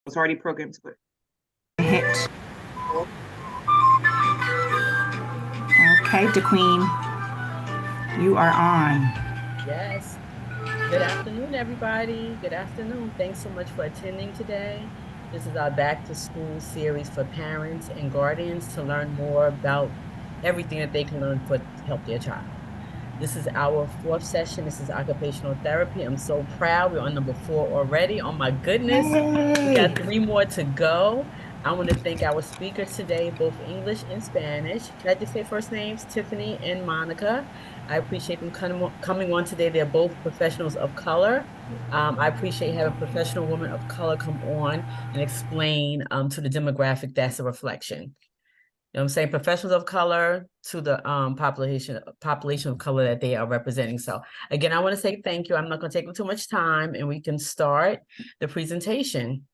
It's already programmed to hit. Okay, DeQueen, you are on. Yes. Good afternoon, everybody. Good afternoon. Thanks so much for attending today. This is our back to school series for parents and guardians to learn more about everything that they can learn to help their child. This is our fourth session. This is occupational therapy. I'm so proud. We're on number 4 already. Oh my goodness. We Yay! got 3 more to go. I want to thank our speakers today, both English and Spanish. Can I just say first names? Tiffany and Monica. I appreciate them coming on today. They're both professionals of color. I appreciate having professional women of color come on and explain to the demographic that's a reflection. You know what I'm saying? Professionals of color to the population of color that they are representing. So again, I want to say thank you. I'm not going to take too much time and we can start the presentation.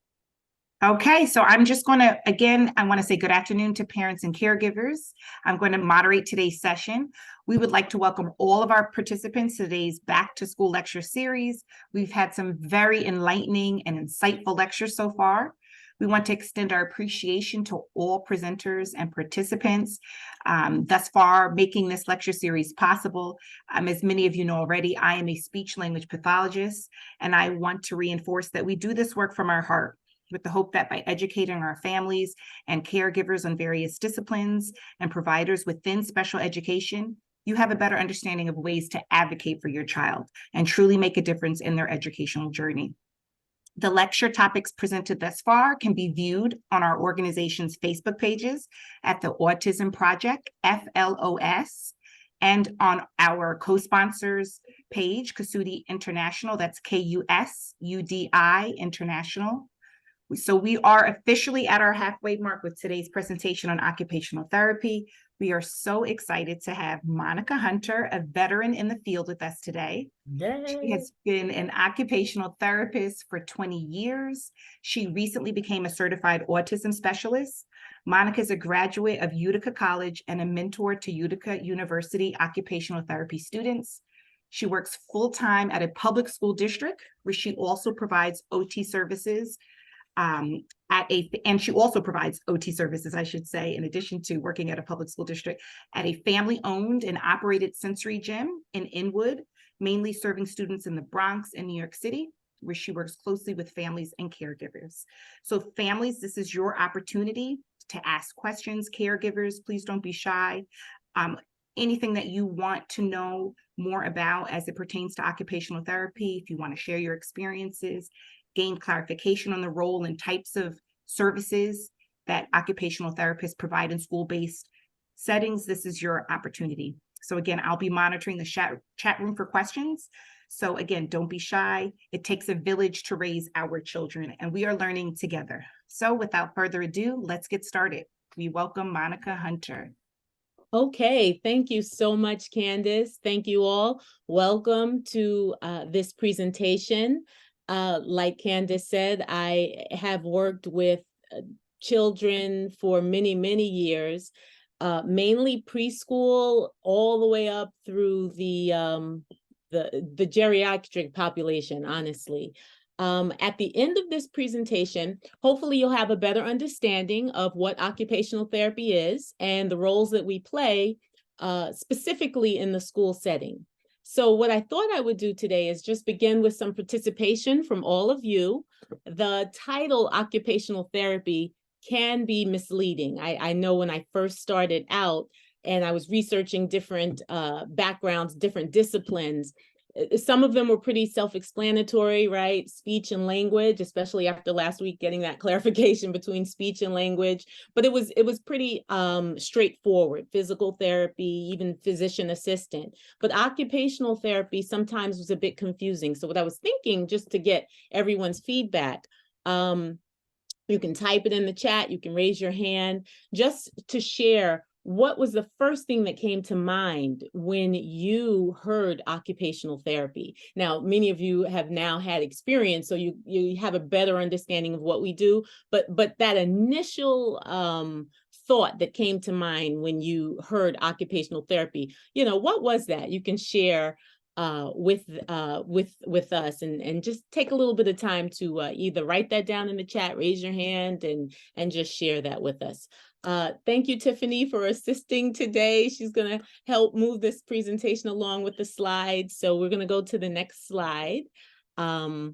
Okay, so I'm just going to, again, I want to say good afternoon to parents and caregivers. I'm going to moderate today's session. We would like to welcome all of our participants to today's Back to School lecture series. We've had some very enlightening and insightful lectures so far. We want to extend our appreciation to all presenters and participants thus far making this lecture series possible. As many of you know already, I am a speech language pathologist, and I want to reinforce that we do this work from our heart, with the hope that by educating our families and caregivers on various disciplines and providers within special education, you have a better understanding of ways to advocate for your child and truly make a difference in their educational journey. The lecture topics presented thus far can be viewed on our organization's Facebook pages at the Autism Project, FLOS, and on our co-sponsors page, Kusudi International, that's KUSUDI International. So we are officially at our halfway mark with today's presentation on occupational therapy. We are so excited to have Monica Hunter, a veteran in the field, with us today. Yay. She has been an occupational therapist for 20 years. She recently became a certified autism specialist. Monica is a graduate of Utica College and a mentor to Utica University occupational therapy students. She works full-time at a public school district where she also provides OT services and she also provides OT services, I should say, in addition to working at a public school district, at a family-owned and operated sensory gym in Inwood, mainly serving students in the Bronx and New York City, where she works closely with families and caregivers. So families, this is your opportunity to ask questions. Caregivers, please don't be shy. Anything that you want to know more about as it pertains to occupational therapy, if you want to share your experiences, gain clarification on the role and types of services that occupational therapists provide in school-based settings, this is your opportunity. So again, I'll be monitoring the chat room for questions. So again, don't be shy. It takes a village to raise our children, and we are learning together. So without further ado, let's get started. We welcome Monica Hunter. Okay, thank you so much, Candace. Thank you all. Welcome to this presentation. Like Candace said, I have worked with children for many, many years, mainly preschool all the way up through the geriatric population, honestly. At the end of this presentation, hopefully you'll have a better understanding of what occupational therapy is and the roles that we play specifically in the school setting. So what I thought I would do today is just begin with some participation from all of you. The title occupational therapy can be misleading. I know when I first started out and I was researching different backgrounds, different disciplines, some of them were pretty self-explanatory, right? Speech and language, especially after last week, getting that clarification between speech and language. But it was pretty straightforward. Physical therapy, even physician assistant. But occupational therapy sometimes was a bit confusing. So what I was thinking, just to get everyone's feedback, you can type it in the chat, you can raise your hand, just to share what was the first thing that came to mind when you heard occupational therapy? Now, many of you have now had experience, so you have a better understanding of what we do, but that initial thought that came to mind when you heard occupational therapy, what was that? You can share with us, and just take a little bit of time to either write that down in the chat, raise your hand, and just share that with us. Thank you, Tiffany, for assisting today. She's going to help move this presentation along with the slides. So we're going to go to the next slide. I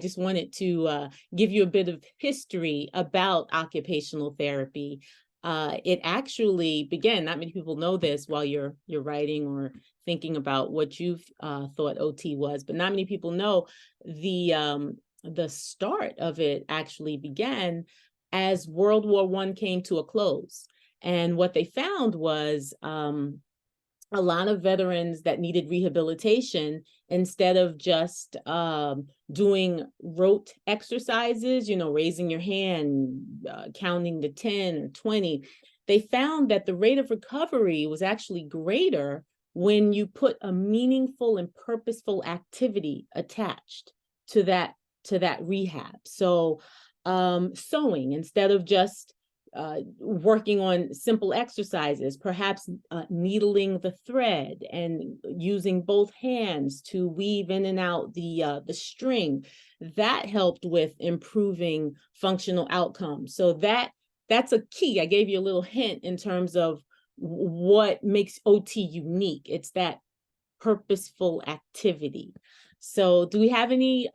just wanted to give you a bit of history about occupational therapy. It actually began, not many people know this while you're writing or thinking about what you've thought OT was, but not many people know the start of it actually began as World War I came to a close. And what they found was a lot of veterans that needed rehabilitation, instead of just doing rote exercises, raising your hand, counting to 10 or 20, they found that the rate of recovery was actually greater when you put a meaningful and purposeful activity attached to that rehab. So sewing, instead of just working on simple exercises, perhaps needling the thread and using both hands to weave in and out the string, that helped with improving functional outcomes. So that's a key. I gave you a little hint in terms of what makes OT unique. It's that purposeful activity. So do we have any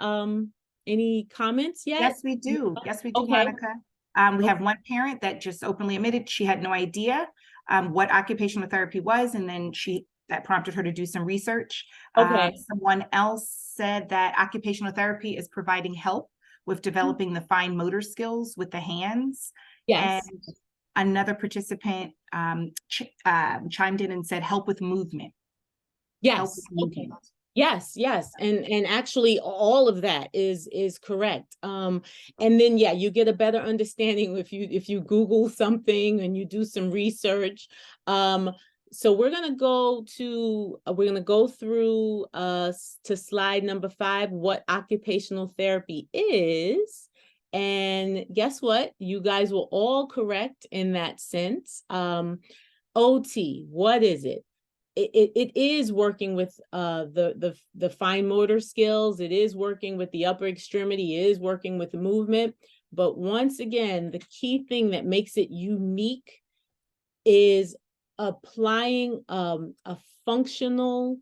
comments yet? Yes, we do. Yes, we do, Okay. Monica. We have one parent that just openly admitted she had no idea what occupational therapy was, and then that prompted her to do some research. Okay. Someone else said that occupational therapy is providing help with developing the fine motor skills with the hands. Yes. And another participant chimed in and said help with movement. Yes. Help with movement. Okay. Yes, and actually all of that is correct. And then you get a better understanding if you Google something and you do some research. So we're gonna go through to slide number 5, what occupational therapy is. And guess what? You guys were all correct in that sense. OT, what is it? It is working with the fine motor skills. It is working with the upper extremity. It is working with the movement. But once again, the key thing that makes it unique is applying a functional,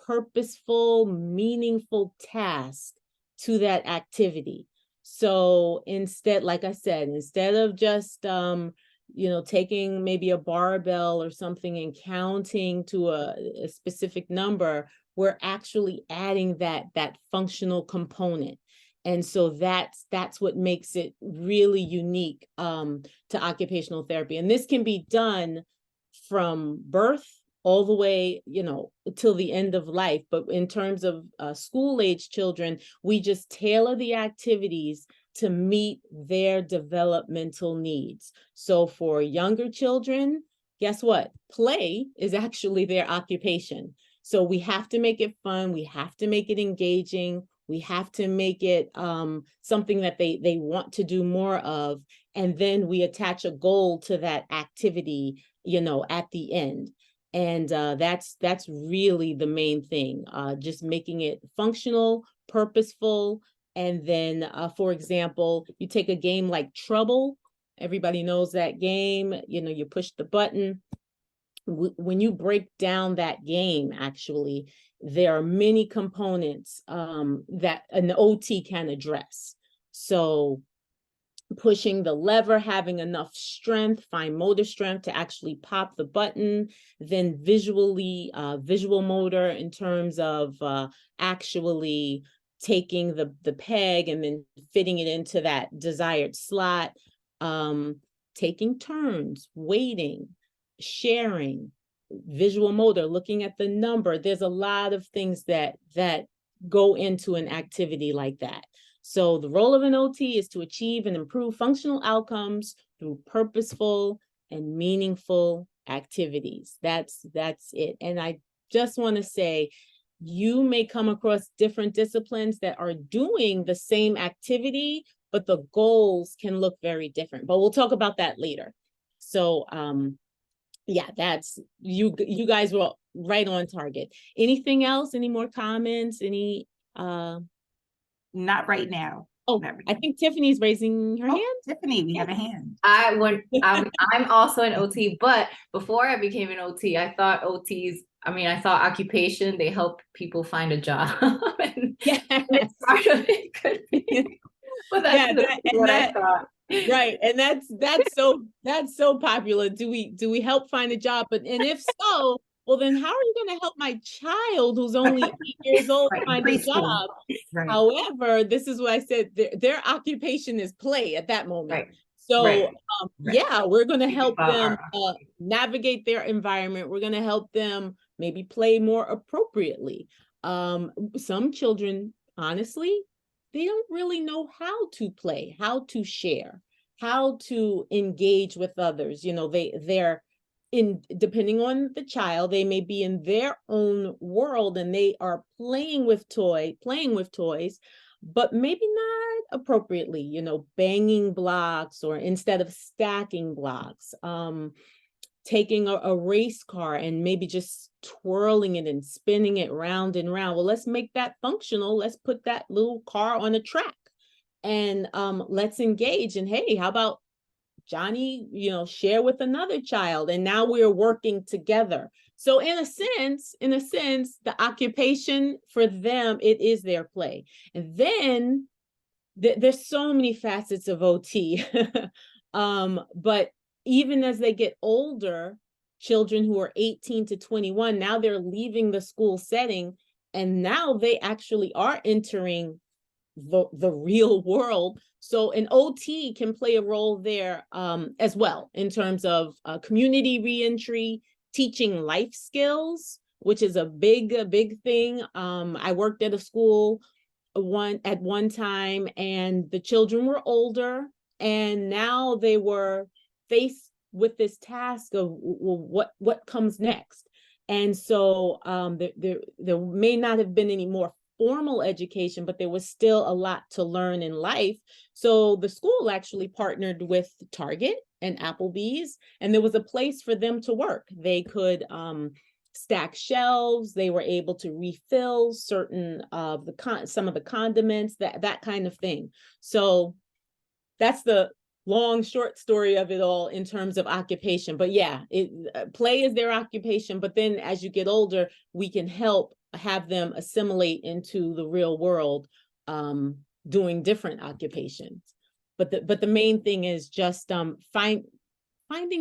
purposeful, meaningful task to that activity. So instead, like I said, instead of just taking maybe a barbell or something and counting to a specific number, we're actually adding that functional component. And so that's what makes it really unique to occupational therapy. And this can be done from birth all the way, till the end of life. But in terms of school-age children, we just tailor the activities to meet their developmental needs. So for younger children, guess what? Play is actually their occupation. So we have to make it fun. We have to make it engaging. We have to make it something that they want to do more of. And then we attach a goal to that activity, at the end. And that's really the main thing, just making it functional, purposeful. And then, for example, you take a game like Trouble. Everybody knows that game. You push the button. When you break down that game, actually, there are many components that an OT can address. So pushing the lever, having enough strength, fine motor strength to actually pop the button, then visual motor in terms of actually taking the peg and then fitting it into that desired slot, taking turns, waiting, sharing, visual motor, looking at the number. There's a lot of things that go into an activity like that. So the role of an OT is to achieve and improve functional outcomes through purposeful and meaningful activities. That's it. And I just want to say, you may come across different disciplines that are doing the same activity, but the goals can look very different. But we'll talk about that later. So Yeah, that's you guys were right on target. Anything else? Any more comments? Any Not right now. oh, Not right I now. think Tiffany's raising her Oh, hand. Tiffany, we have a hand. I'm also an OT, but before I became an OT, I thought OTs, I thought occupation, they help people find a job. And Yes. part of it could be, but Yeah, that's what I thought. right. And that's so popular. Do we help find a job? But and if so, well then how are you going to help my child who's only 8 years old Right, find a preschool. job? Right. However, this is what I said, their occupation is play at that moment. Right. So Right. yeah, we're going to help them Our- navigate their environment. We're going to help them maybe play more appropriately. Some children, honestly, they don't really know how to play, how to share, how to engage with others. You know, they're in, depending on the child, they may be in their own world and they are playing with toys, but maybe not appropriately, you know, banging blocks or instead of stacking blocks, taking a race car and maybe just twirling it and spinning it round and round. Well, let's make that functional. Let's put that little car on a track and let's engage. And hey, how about Johnny, you know, share with another child, and now we're working together. So in a sense, the occupation for them, it is their play. And then there's so many facets of OT. But even as they get older, children who are 18 to 21, now they're leaving the school setting, and now they actually are entering the real world. So an OT can play a role there as well in terms of community reentry, teaching life skills, which is a big thing. I worked at a school at one time, and the children were older, and now they were faced with this task of, well, what comes next. And so there may not have been any more formal education, but there was still a lot to learn in life. So the school actually partnered with Target and Applebee's, and there was a place for them to work. They could stack shelves. They were able to refill certain of some of the condiments, that kind of thing. So that's the long short story of it all in terms of occupation. But yeah, play is their occupation. But then as you get older, we can help have them assimilate into the real world, doing different occupations. But the main thing is just finding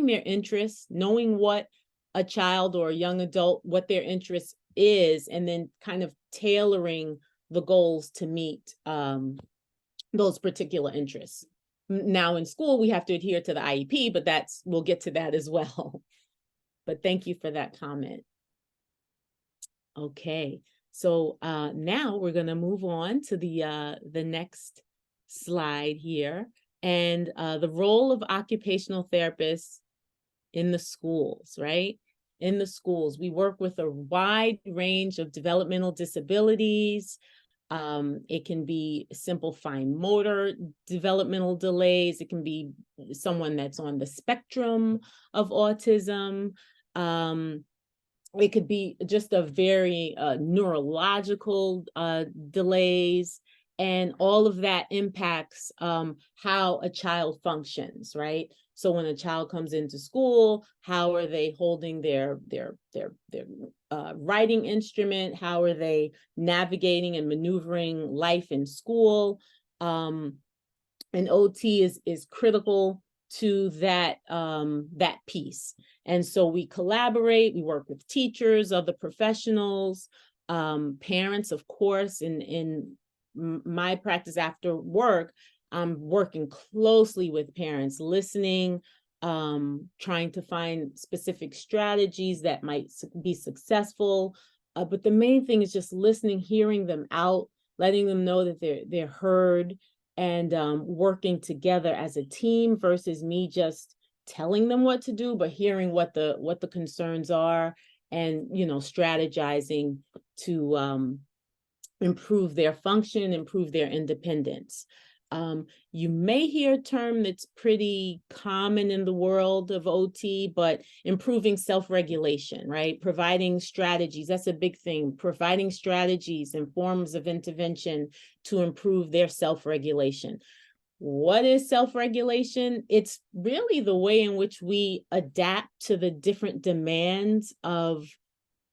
their interests, knowing what a child or a young adult, what their interest is, and then kind of tailoring the goals to meet those particular interests. Now in school, we have to adhere to the IEP, but we'll get to that as well. But thank you for that comment. Okay, so now we're going to move on to the next slide here, and the role of occupational therapists in the schools, right? In the schools, we work with a wide range of developmental disabilities. It can be simple fine motor developmental delays. It can be someone that's on the spectrum of autism. It could be just a very neurological delays, and all of that impacts how a child functions, right? So when a child comes into school, how are they holding their writing instrument? How are they navigating and maneuvering life in school? And OT is critical to that piece. And so we collaborate, we work with teachers, other professionals, parents, of course. In my practice after work, I'm working closely with parents, listening, trying to find specific strategies that might be successful. But the main thing is just listening, hearing them out, letting them know that they're heard, and working together as a team versus me just telling them what to do, but hearing what the concerns are, and strategizing to improve their function, improve their independence. You may hear a term that's pretty common in the world of OT, but improving self-regulation, right? Providing strategies, that's a big thing. Providing strategies and forms of intervention to improve their self-regulation. What is self-regulation? It's really the way in which we adapt to the different demands of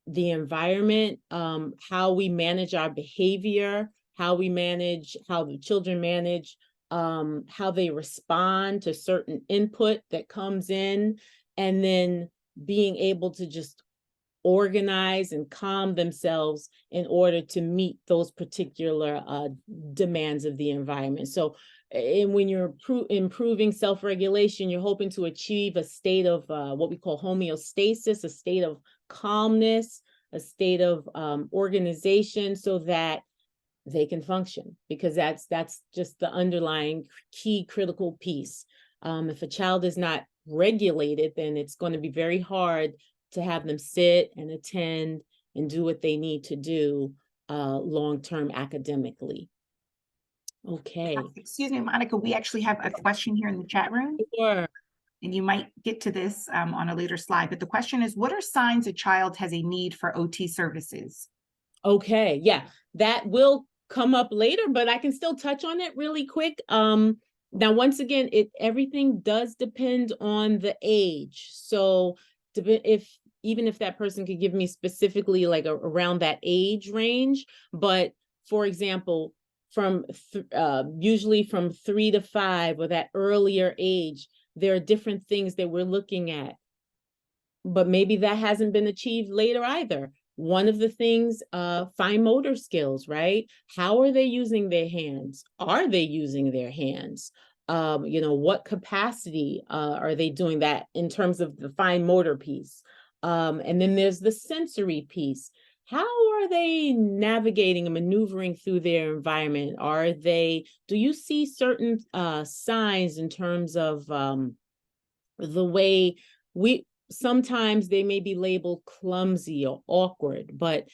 the environment, how we manage our behavior, how the children manage, how they respond to certain input that comes in, and then being able to just organize and calm themselves in order to meet those particular demands of the environment. So, and when you're improving self-regulation, you're hoping to achieve a state of what we call homeostasis, a state of calmness, a state of organization, so that they can function, because that's just the underlying key critical piece. If a child is not regulated, then it's going to be very hard to have them sit and attend and do what they need to do long-term academically. Okay. Excuse me, Monica, we actually have a question here in the chat room. Sure. And you might get to this on a later slide, but the question is, what are signs a child has a need for OT services? Okay, yeah, that will come up later, but I can still touch on it really quick. Now, once again, everything does depend on the age. So even if that person could give me specifically like around that age range, but for example, usually from 3 to 5 or that earlier age, there are different things that we're looking at, but maybe that hasn't been achieved later either. One of the things, fine motor skills, right? How are they using their hands? Are they using their hands? What capacity are they doing that in terms of the fine motor piece? And then there's the sensory piece. How are they navigating and maneuvering through their environment? Do you see certain signs in terms of the way sometimes they may be labeled clumsy or awkward, but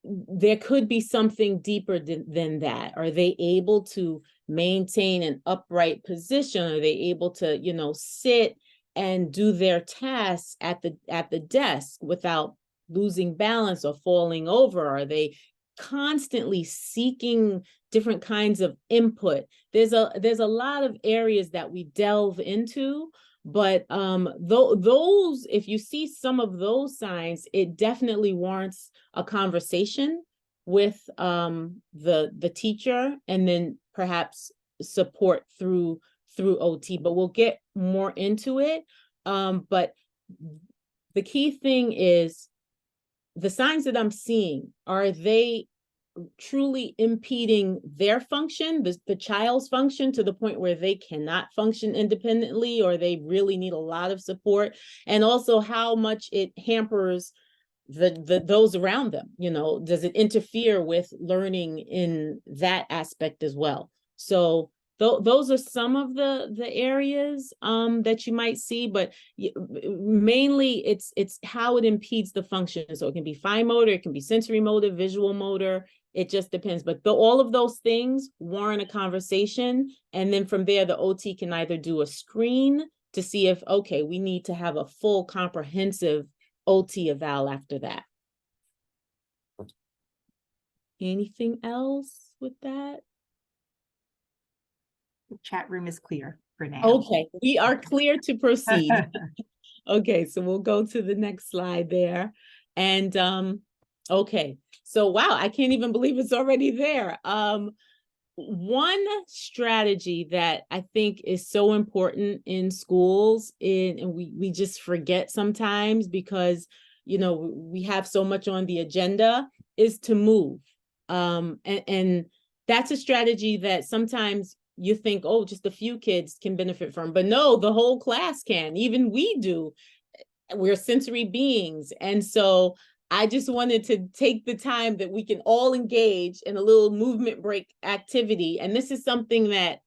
there could be something deeper than that. Are they able to maintain an upright position? Are they able to, sit and do their tasks at the desk without losing balance or falling over? Are they constantly seeking different kinds of input? There's a lot of areas that we delve into, but those, if you see some of those signs, it definitely warrants a conversation with the teacher, and then perhaps support through OT, but we'll get more into it. But the key thing is the signs that I'm seeing, are they truly impeding their function, the child's function, to the point where they cannot function independently, or they really need a lot of support? And also how much it hampers those around them. Does it interfere with learning in that aspect as well? So those are some of the areas that you might see, but mainly it's how it impedes the function. So it can be fine motor, it can be sensory motor, visual motor. It just depends. But all of those things warrant a conversation. And then from there, the OT can either do a screen to see if, okay, we need to have a full comprehensive OT eval after that. Anything else with that? The chat room is clear for now. Okay, we are clear to proceed. Okay, so we'll go to the next slide there. And okay, so wow, I can't even believe it's already there. One strategy that I think is so important in schools, and we just forget sometimes because we have so much on the agenda, is to move. And that's a strategy that sometimes you think, oh, just a few kids can benefit from, but no, the whole class can. Even we do. We're sensory beings. And so I just wanted to take the time that we can all engage in a little movement break activity. And this is something that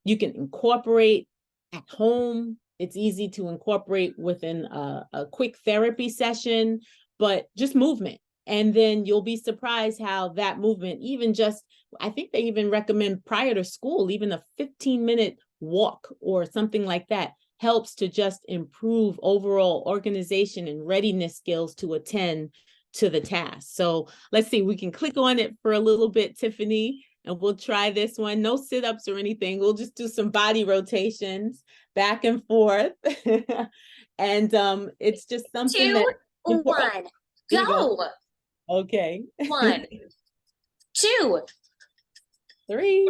you can incorporate at home. It's easy to incorporate within a quick therapy session, but just movement. And then you'll be surprised how that movement, even just I think they even recommend prior to school, even a 15-minute walk or something like that helps to just improve overall organization and readiness skills to attend to the task. So let's see, we can click on it for a little bit, Tiffany, and we'll try this one. No sit-ups or anything. We'll just do some body rotations back and forth. And it's just something Two, that one, There you go. Okay. 1, 2, 3,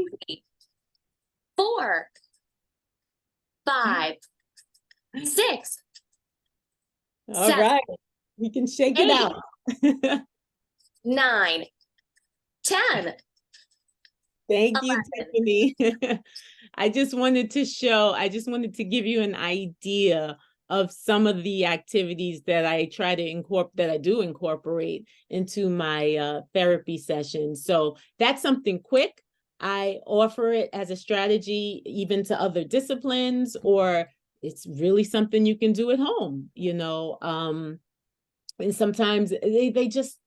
4, 5, 6, all 7, right. We can shake it 8, out. 9, 10. Thank you, Tiffany. I just wanted to give you an idea of some of the activities that I try to incorporate into my therapy sessions. So that's something quick. I offer it as a strategy even to other disciplines, or it's really something you can do at home, and sometimes the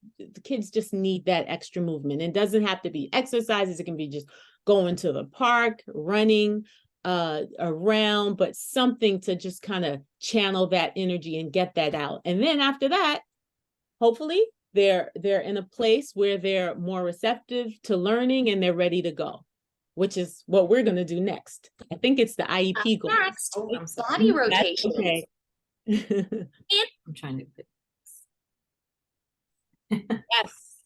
kids just need that extra movement. It doesn't have to be exercises. It can be just going to the park, running around, but something to just kind of channel that energy and get that out. And then after that, hopefully they're in a place where they're more receptive to learning and they're ready to go, which is what we're going to do next. I think it's the IEP goal. Next, I'm sorry. body rotation. Okay. I'm trying to.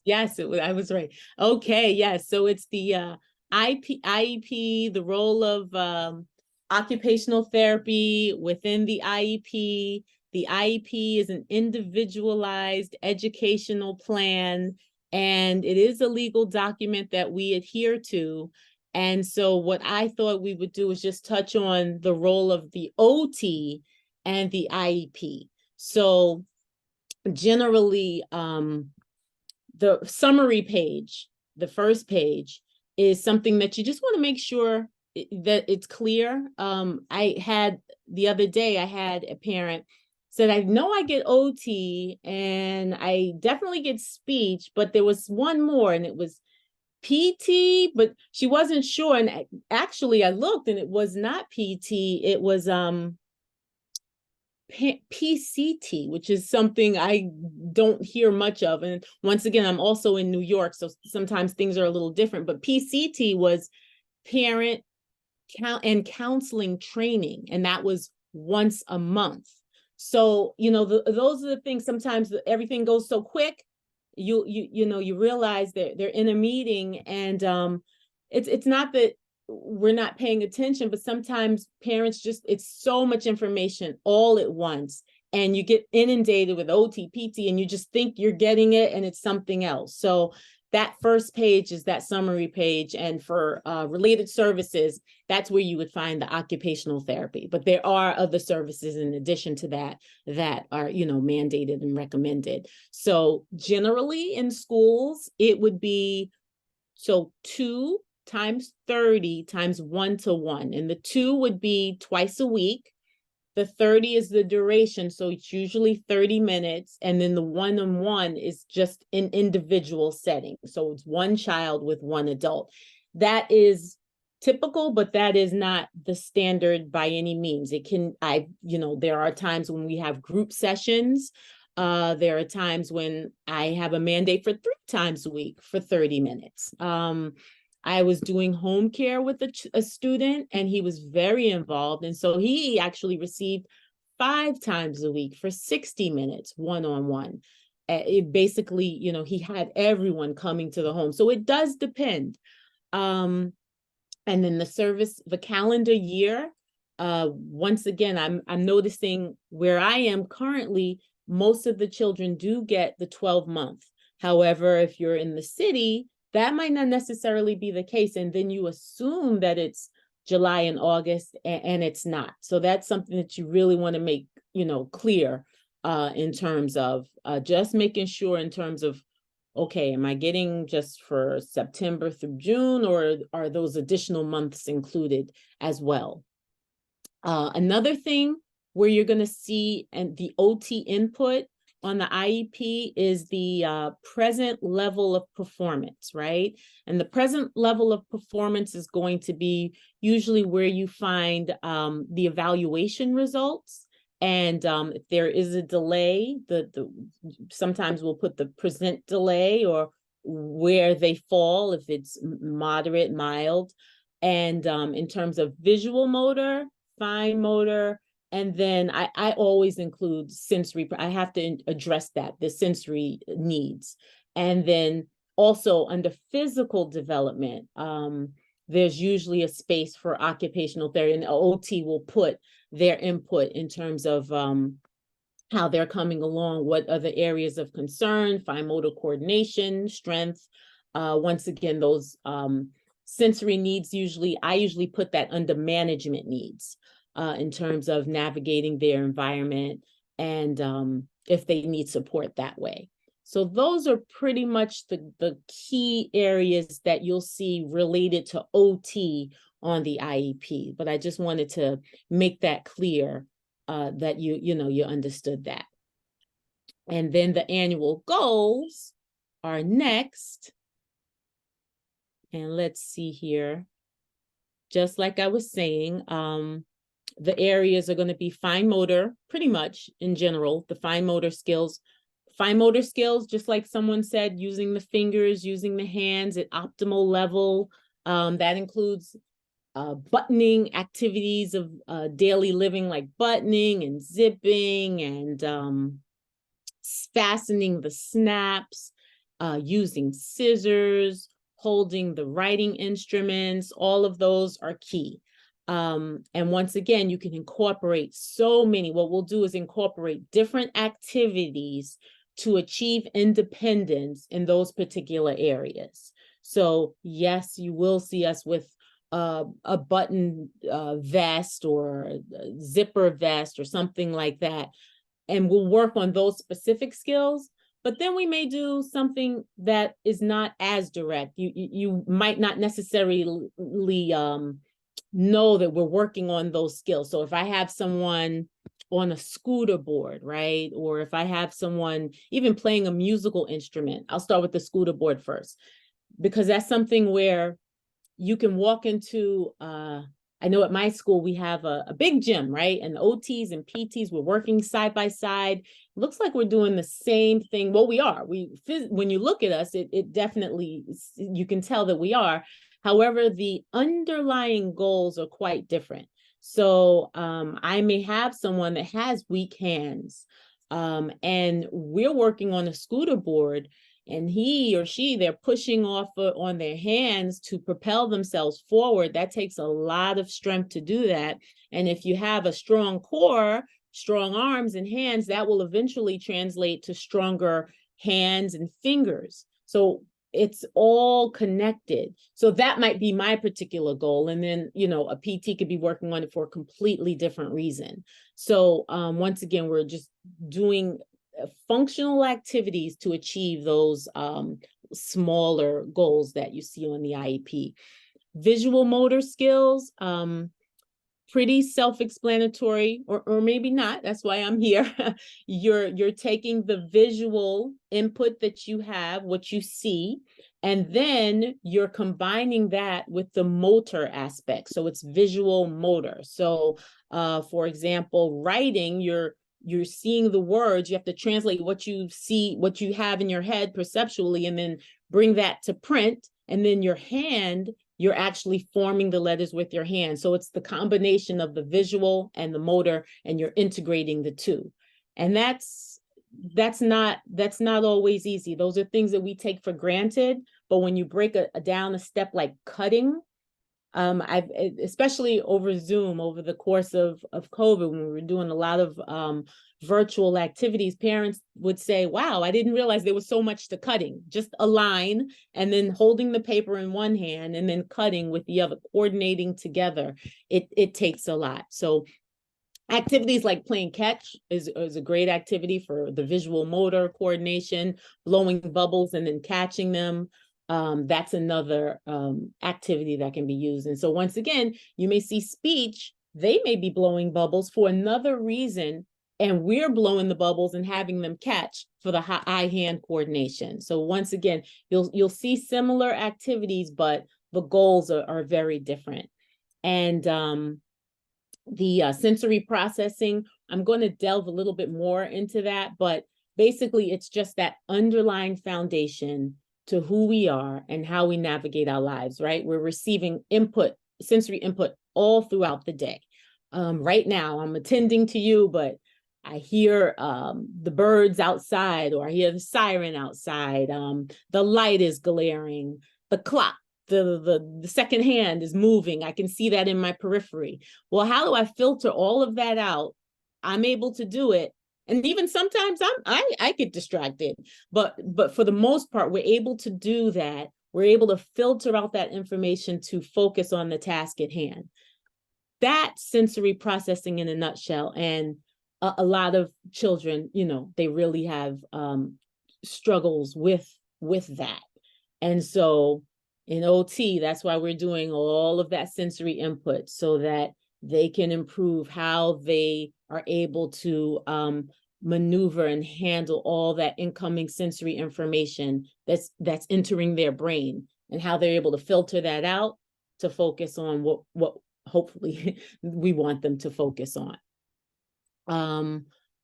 Yes, I was right. Okay, yes. So it's the IEP, the role of occupational therapy within the IEP. The IEP is an individualized educational plan, and it is a legal document that we adhere to. And so what I thought we would do is just touch on the role of the OT and the IEP. So generally, the summary page, the first page, is something that you just want to make sure that it's clear. The other day, I had a parent said, I know I get OT and I definitely get speech, but there was one more and it was PT, but she wasn't sure. And actually I looked and it was not PT, it was PCT, which is something I don't hear much of. And once again, I'm also in New York, so sometimes things are a little different, but PCT was parent and counseling training, and that was once a month. So, those are the things. Sometimes everything goes so quick, you realize that they're in a meeting, and it's not that we're not paying attention, but sometimes parents it's so much information all at once, and you get inundated with OT, PT, and you just think you're getting it, and it's something else. So that first page is that summary page, and for related services, that's where you would find the occupational therapy. But there are other services in addition to that are, mandated and recommended. So generally in schools, it would be 2 times 30 times 1-to-1, and the 2 would be twice a week. The 30 is the duration, so it's usually 30 minutes, and then the 1-on-1 is just an individual setting, so it's one child with one adult. That is typical, but that is not the standard by any means. There are times when we have group sessions. There are times when I have a mandate for 3 times a week for 30 minutes. I was doing home care with a student, and he was very involved. And so he actually received 5 times a week for 60 minutes, one-on-one. It basically, he had everyone coming to the home. So it does depend. And then the calendar year, once again, I'm noticing where I am currently, most of the children do get the 12-month. However, if you're in the city, that might not necessarily be the case. And then you assume that it's July and August, and it's not. So that's something that you really want to make, clear in terms of just making sure in terms of, okay, am I getting just for September through June, or are those additional months included as well? Another thing where you're going to see the OT input on the IEP is the present level of performance, right? And the present level of performance is going to be usually where you find the evaluation results. And if there is a delay, sometimes we'll put the present delay or where they fall, if it's moderate, mild. And in terms of visual motor, fine motor, and then I always include sensory. I have to address that, the sensory needs. And then also under physical development, there's usually a space for occupational therapy, and OT will put their input in terms of how they're coming along, what are the areas of concern, fine motor coordination, strength. Once again, those sensory needs, I usually put that under management needs in terms of navigating their environment and if they need support that way. So those are pretty much the key areas that you'll see related to OT on the IEP. But I just wanted to make that clear that you understood that. And then the annual goals are next. And let's see here. Just like I was saying, the areas are going to be fine motor, pretty much in general, the fine motor skills. Fine motor skills, just like someone said, using the fingers, using the hands at optimal level. That includes buttoning activities of daily living, like buttoning and zipping and fastening the snaps, using scissors, holding the writing instruments. All of those are key. And once again, you can incorporate so many. What we'll do is incorporate different activities to achieve independence in those particular areas. So yes, you will see us with a button vest or a zipper vest or something like that. And we'll work on those specific skills. But then we may do something that is not as direct. You might not necessarily know that we're working on those skills. So if I have someone on a scooter board, right? Or if I have someone even playing a musical instrument, I'll start with the scooter board first, because that's something where you can walk into, I know at my school, we have a big gym, right? And the OTs and PTs, we're working side by side. Looks like we're doing the same thing. Well, we are. When you look at us, it definitely, you can tell that we are. However, the underlying goals are quite different. So I may have someone that has weak hands and we're working on a scooter board, and he or she, they're pushing off on their hands to propel themselves forward. That takes a lot of strength to do that. And if you have a strong core, strong arms and hands, that will eventually translate to stronger hands and fingers. So it's all connected. So that might be my particular goal. And then, a PT could be working on it for a completely different reason. So once again, we're just doing functional activities to achieve those smaller goals that you see on the IEP. Visual motor skills, pretty self-explanatory, or maybe not. That's why I'm here. You're taking the visual input that you have, what you see, and then you're combining that with the motor aspect. So it's visual motor. So for example, writing, you're seeing the words, you have to translate what you see, what you have in your head perceptually, and then bring that to print. And then your hand, you're actually forming the letters with your hand. So it's the combination of the visual and the motor, and you're integrating the two. And that's not always easy. Those are things that we take for granted. But when you break down a step like cutting, I've, especially over Zoom, over the course of COVID, when we were doing a lot of virtual activities, parents would say, wow, I didn't realize there was so much to cutting. Just a line and then holding the paper in one hand and then cutting with the other, coordinating together. It takes a lot. So activities like playing catch is a great activity for the visual motor coordination, blowing bubbles and then catching them. That's another activity that can be used. And so once again, you may see speech, they may be blowing bubbles for another reason and we're blowing the bubbles and having them catch for the eye-hand coordination. So once again, you'll see similar activities, but the goals are very different. And the sensory processing, I'm going to delve a little bit more into that, but basically it's just that underlying foundation to who we are and how we navigate our lives, right? We're receiving input, sensory input all throughout the day. Right now, I'm attending to you, but I hear the birds outside, or I hear the siren outside. The light is glaring. The clock, the second hand is moving. I can see that in my periphery. Well, how do I filter all of that out? I'm able to do it. And even sometimes I get distracted, but for the most part, we're able to do that. We're able to filter out that information to focus on the task at hand. That's sensory processing in a nutshell. And a lot of children, they really have struggles with that. And so in OT, that's why we're doing all of that sensory input, so that they can improve how they are able to maneuver and handle all that incoming sensory information that's entering their brain, and how they're able to filter that out to focus on what hopefully we want them to focus on.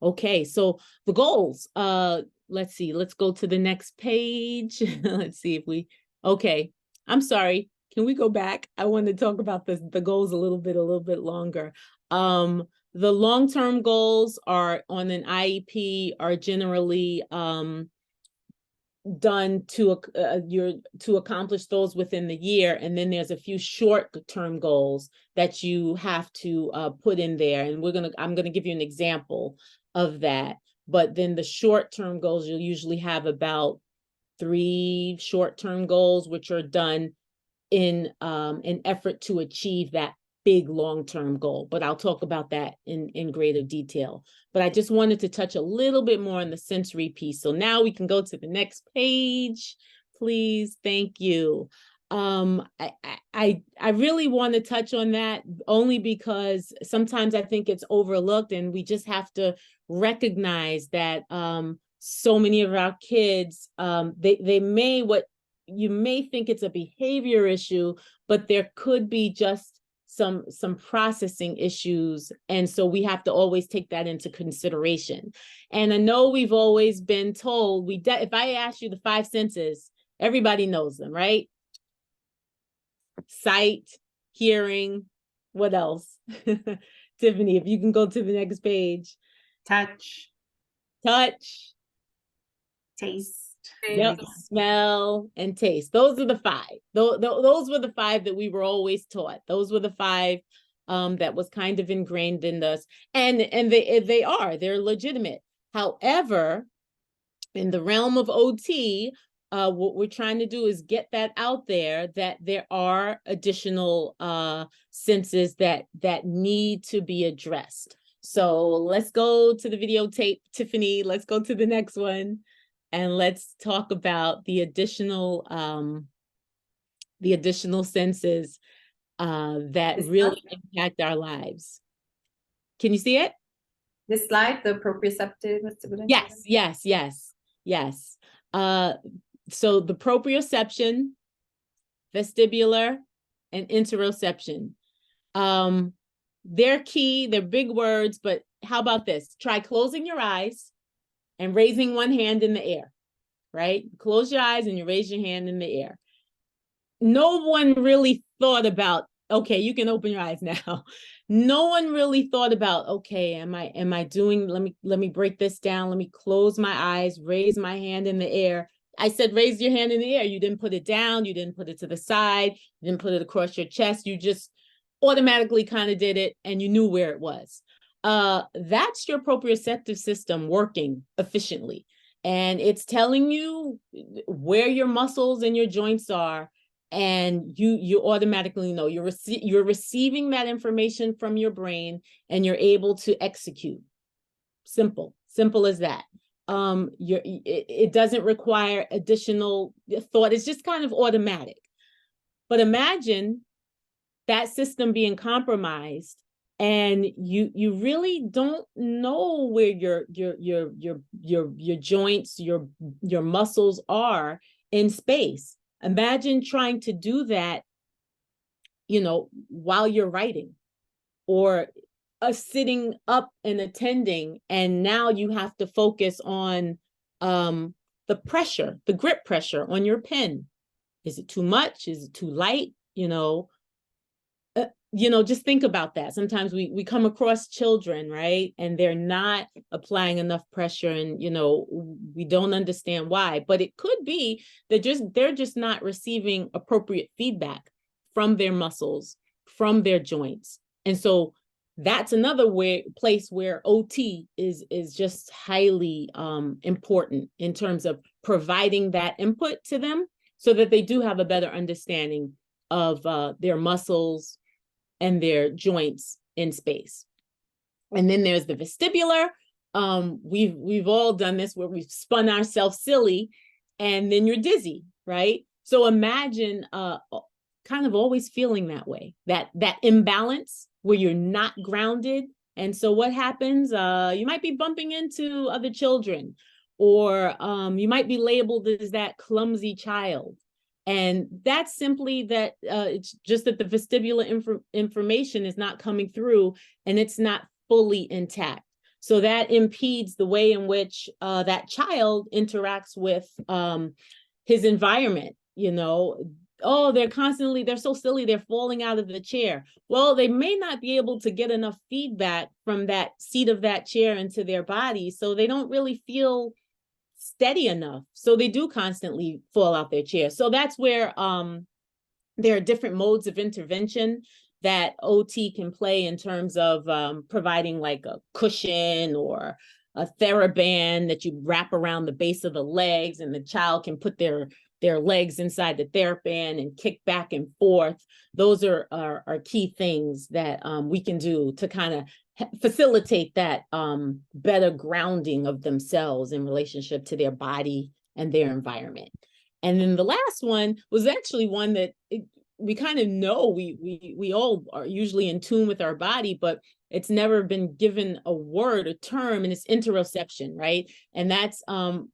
Okay, so the goals. Let's see, let's go to the next page. Let's see if we, okay, I'm sorry. Can we go back? I want to talk about the goals a little bit longer. The long-term goals are on an IEP are generally done to accomplish those within the year, and then there's a few short-term goals that you have to put in there, and I'm gonna give you an example of that. But then the short-term goals, you'll usually have about 3 short-term goals, which are done in an effort to achieve that big long-term goal. But I'll talk about that in greater detail. But I just wanted to touch a little bit more on the sensory piece. So now we can go to the next page, please. Thank you. I really want to touch on that only because sometimes I think it's overlooked, and we just have to recognize that so many of our kids, you may think it's a behavior issue, but there could be just some processing issues. And so we have to always take that into consideration. And I know we've always been told, if I ask you the 5 senses, everybody knows them, right? Sight, hearing, what else? Tiffany, if you can go to the next page. Touch, taste. Yep, smell and taste. Those are the 5. Those were the 5 that we were always taught. Those were the 5 that was kind of ingrained in us, and they're legitimate. However, in the realm of OT, what we're trying to do is get that out there, that there are additional senses that need to be addressed. So let's go to the videotape, Tiffany. Let's go to the next one. And let's talk about the additional senses that really impact our lives. Can you see it? This slide, the proprioceptive vestibular? Yes. So the proprioception, vestibular, and interoception. They're key, they're big words, but how about this? Try closing your eyes and raising one hand in the air, right? Close your eyes and you raise your hand in the air. No one really thought about, okay, you can open your eyes now. No one really thought about, okay, am I doing, let me break this down. Let me close my eyes, raise my hand in the air. I said, raise your hand in the air. You didn't put it down. You didn't put it to the side. You didn't put it across your chest. You just automatically kind of did it and you knew where it was. That's your proprioceptive system working efficiently. And it's telling you where your muscles and your joints are. And you automatically know you're receiving that information from your brain and you're able to execute. Simple as that. It doesn't require additional thought. It's just kind of automatic. But imagine that system being compromised and you really don't know where your joints, your muscles are in space. Imagine trying to do that, while you're writing, or sitting up and attending, and now you have to focus on the pressure, the grip pressure on your pen. Is it too much? Is it too light? Just think about that. Sometimes we come across children, right? And they're not applying enough pressure, and we don't understand why. But it could be that they're just not receiving appropriate feedback from their muscles, from their joints. And so that's another place where OT is just highly important in terms of providing that input to them, so that they do have a better understanding of their muscles and their joints in space. And then there's the vestibular. We've all done this, where we've spun ourselves silly and then you're dizzy, right? So imagine kind of always feeling that way, that imbalance where you're not grounded. And so what happens? You might be bumping into other children, or you might be labeled as that clumsy child. And that's simply that it's just that the vestibular information is not coming through, and it's not fully intact. So that impedes the way in which that child interacts with his environment. Oh, they're so silly, they're falling out of the chair. Well, they may not be able to get enough feedback from that seat of that chair into their body, so they don't really feel steady enough. So they do constantly fall out their chair. So that's where there are different modes of intervention that OT can play in terms of providing like a cushion or a TheraBand that you wrap around the base of the legs, and the child can put their legs inside the TheraBand and kick back and forth. Those are key things that we can do to kind of facilitate that better grounding of themselves in relationship to their body and their environment. And then the last one was actually one that we kind of know, we all are usually in tune with our body, but it's never been given a word, a term, and it's interoception, right? And that's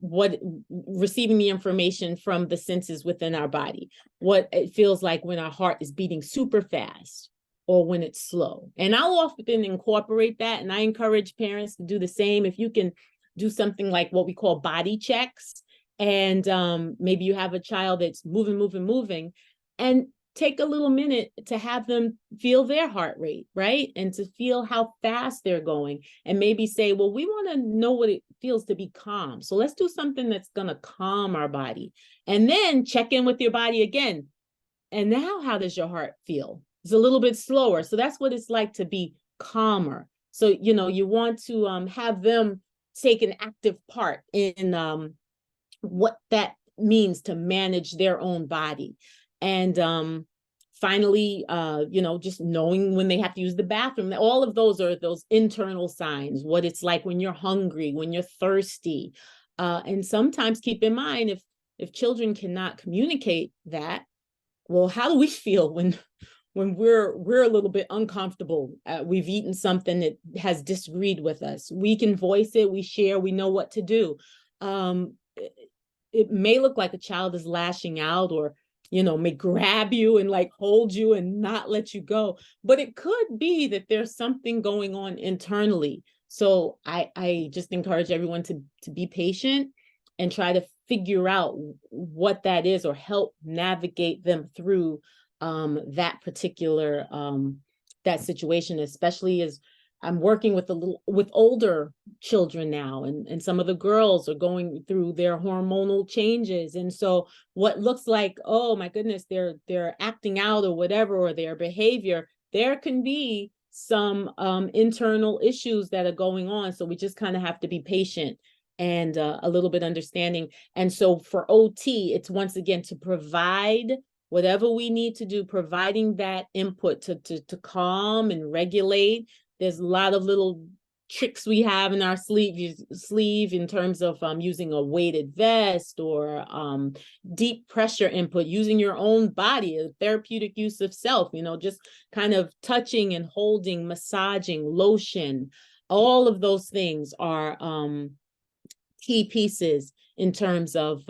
what receiving the information from the senses within our body, what it feels like when our heart is beating super fast, or when it's slow. And I'll often incorporate that, and I encourage parents to do the same. If you can do something like what we call body checks, and maybe you have a child that's moving, and take a little minute to have them feel their heart rate, right? And to feel how fast they're going, and maybe say, well, we want to know what it feels to be calm. So let's do something that's going to calm our body. And then check in with your body again. And now, how does your heart feel? It's a little bit slower. So that's what it's like to be calmer. So, you want to have them take an active part in what that means to manage their own body. And finally, just knowing when they have to use the bathroom. All of those are those internal signs, what it's like when you're hungry, when you're thirsty. And sometimes keep in mind, if children cannot communicate that, well, how do we feel when we're a little bit uncomfortable? We've eaten something that has disagreed with us. We can voice it, we share, we know what to do. It may look like a child is lashing out, or may grab you and like hold you and not let you go. But it could be that there's something going on internally. So I just encourage everyone to be patient and try to figure out what that is, or help navigate them through that particular that situation, especially as I'm working with older children now, and some of the girls are going through their hormonal changes. And so what looks like, oh my goodness, they're acting out or whatever, or their behavior, there can be some internal issues that are going on. So we just kind of have to be patient and a little bit understanding. And so for OT, it's once again to provide whatever we need to do, providing that input to calm and regulate. There's a lot of little tricks we have in our sleeve in terms of using a weighted vest or deep pressure input, using your own body, a therapeutic use of self, just kind of touching and holding, massaging, lotion. All of those things are key pieces in terms of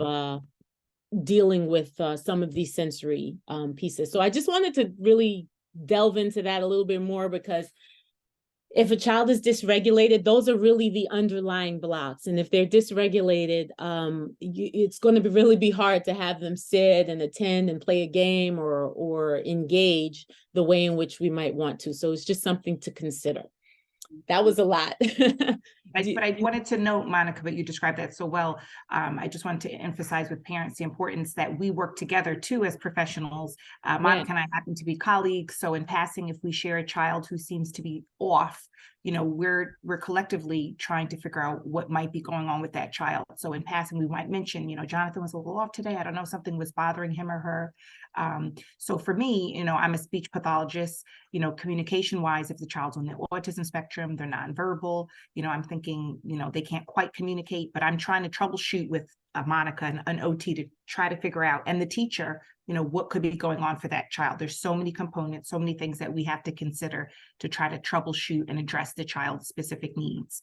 dealing with some of these sensory pieces. So I just wanted to really delve into that a little bit more, because if a child is dysregulated, those are really the underlying blocks. And if they're dysregulated, it's going to really be hard to have them sit and attend and play a game or engage the way in which we might want to. So it's just something to consider. That was a lot. But I wanted to note, Monica, but you described that so well. I just wanted to emphasize with parents the importance that we work together too as professionals. Monica and I happen to be colleagues. So in passing, if we share a child who seems to be off, we're collectively trying to figure out what might be going on with that child. So in passing, we might mention, Jonathan was a little off today. I don't know, something was bothering him or her. So for me, I'm a speech pathologist, communication wise, if the child's on the autism spectrum, they're nonverbal, I'm thinking, they can't quite communicate, but I'm trying to troubleshoot with Monica and an OT to try to figure out, and the teacher, what could be going on for that child. There's so many components, so many things that we have to consider to try to troubleshoot and address the child's specific needs.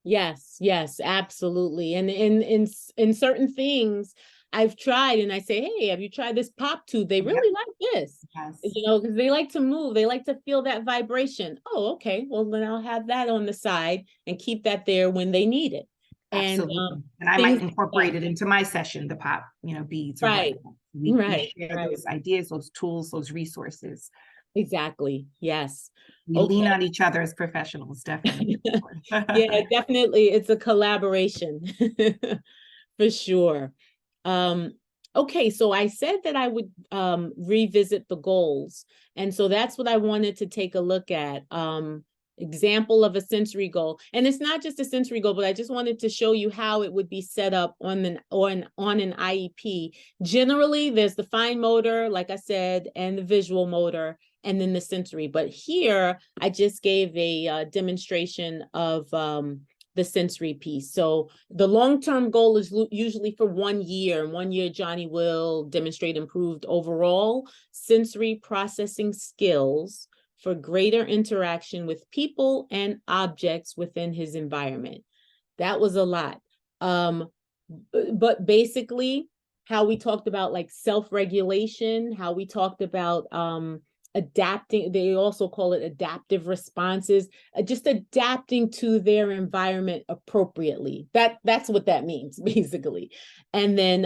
Yes, absolutely. And in certain things I've tried, and I say, hey, have you tried this pop tube? They really like this, Yes. because they like to move. They like to feel that vibration. Oh, okay. Well, then I'll have that on the side and keep that there when they need it. Absolutely. And I might incorporate it into my session, the pop, beads. Right. We share those ideas, those tools, those resources. Exactly. Yes. We lean on each other as professionals, definitely. Yeah, definitely. It's a collaboration for sure. Okay, so I said that I would revisit the goals. And so that's what I wanted to take a look at. Example of a sensory goal. And it's not just a sensory goal, but I just wanted to show you how it would be set up on an IEP. Generally, there's the fine motor, like I said, and the visual motor, and then the sensory. But here, I just gave a demonstration of the sensory piece. So the long-term goal is usually for 1 year. In 1 year, Johnny will demonstrate improved overall sensory processing skills for greater interaction with people and objects within his environment. That was a lot. But basically, how we talked about like self-regulation, how we talked about adapting, they also call it adaptive responses, just adapting to their environment appropriately. That's what that means, basically. And then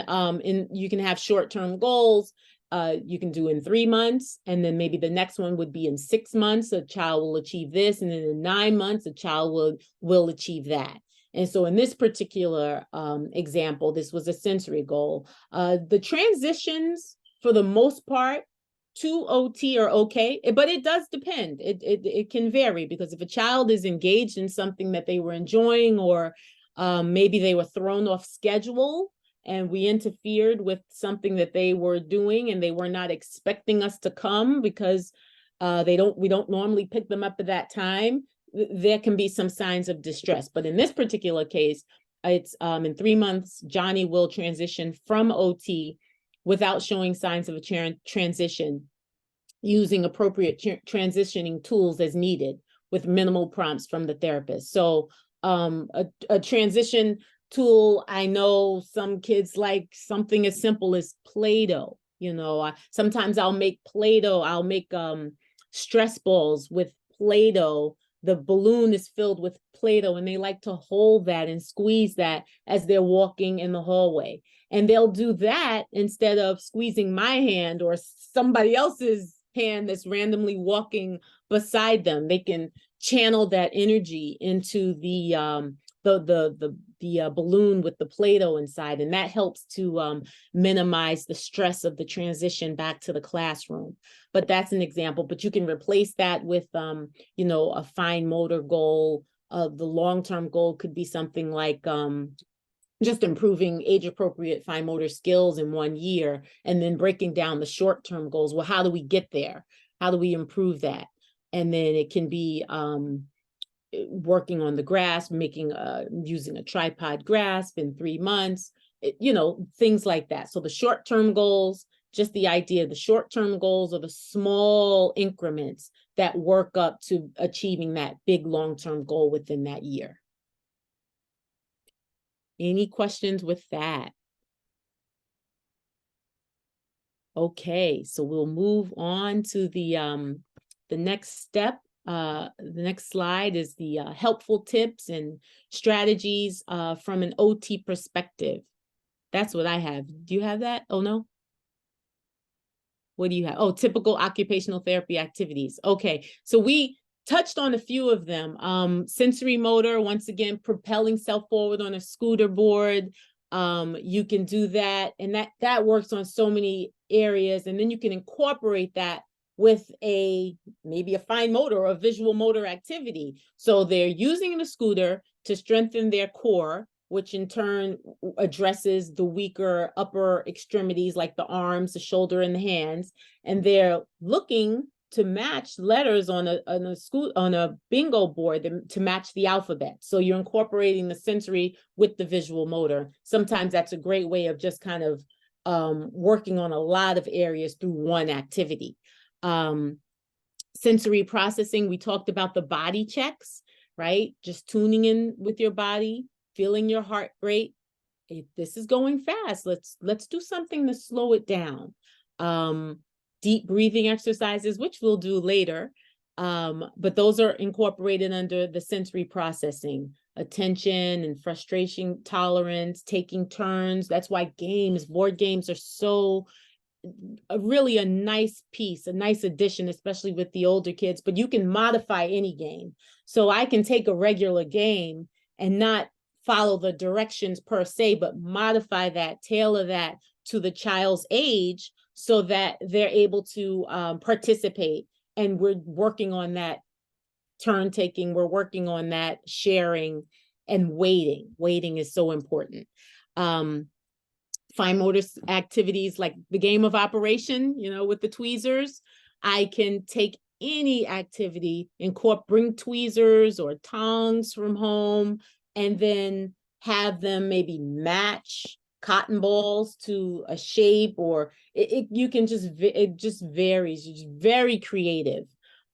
you can have short-term goals. You can do in 3 months, and then maybe the next one would be in 6 months, a child will achieve this, and then in 9 months, a child will achieve that. And so in this particular example, this was a sensory goal. The transitions, for the most part, to OT are okay, but it does depend. It can vary, because if a child is engaged in something that they were enjoying, or maybe they were thrown off schedule, and we interfered with something that they were doing and they were not expecting us to come because we don't normally pick them up at that time, there can be some signs of distress. But in this particular case, it's in 3 months, Johnny will transition from OT without showing signs of a transition, using appropriate transitioning tools as needed with minimal prompts from the therapist. So a transition tool, I know some kids like something as simple as Play-Doh. Sometimes I'll make Play-Doh, I'll make stress balls with Play-Doh. The balloon is filled with Play-Doh, and they like to hold that and squeeze that as they're walking in the hallway. And they'll do that instead of squeezing my hand or somebody else's hand that's randomly walking beside them. They can channel that energy into the balloon with the Play-Doh inside, and that helps to minimize the stress of the transition back to the classroom. But that's an example. But you can replace that with a fine motor goal. The long-term goal could be something like just improving age-appropriate fine motor skills in 1 year, and then breaking down the short-term goals. Well, how do we get there? How do we improve that? And then it can be working on the grasp, using a tripod grasp in 3 months, you know, things like that. So the short-term goals, just the idea, the short-term goals are the small increments that work up to achieving that big long-term goal within that year. Any questions with that? Okay, so we'll move on to the next step. The next slide is the helpful tips and strategies from an OT perspective. That's what I have. Do you have that? Oh, no? What do you have? Oh, typical occupational therapy activities. Okay, so we touched on a few of them. Sensory motor, once again, propelling self forward on a scooter board. You can do that, and that works on so many areas. And then you can incorporate that with maybe a fine motor or a visual motor activity. So they're using the scooter to strengthen their core, which in turn addresses the weaker upper extremities like the arms, the shoulder, and the hands. And they're looking to match letters on a bingo board to match the alphabet. So you're incorporating the sensory with the visual motor. Sometimes that's a great way of just kind of working on a lot of areas through one activity. Sensory processing, we talked about the body checks, right? Just tuning in with your body, feeling your heart rate. If this is going fast, let's do something to slow it down. Deep breathing exercises, which we'll do later, but those are incorporated under the sensory processing. Attention and frustration tolerance, taking turns. That's why board games are so really a nice piece, a nice addition, especially with the older kids, but you can modify any game. So I can take a regular game and not follow the directions per se, but modify that, tailor that to the child's age so that they're able to participate. And we're working on that turn taking, we're working on that sharing and waiting. Waiting is so important. Fine motor activities like the game of operation, you know, with the tweezers. I can take any activity, bring tweezers or tongs from home, and then have them maybe match cotton balls to a shape, or it just varies. It's very creative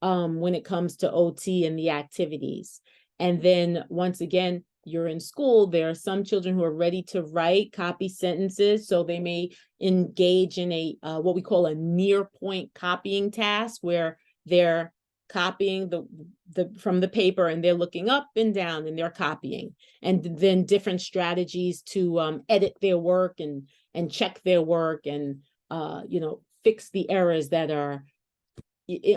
when it comes to OT and the activities. And then once again, you're in school, there are some children who are ready to write, copy sentences. So they may engage in what we call a near point copying task, where they're copying from the paper and they're looking up and down and they're copying. And then different strategies to edit their work and check their work and fix the errors that are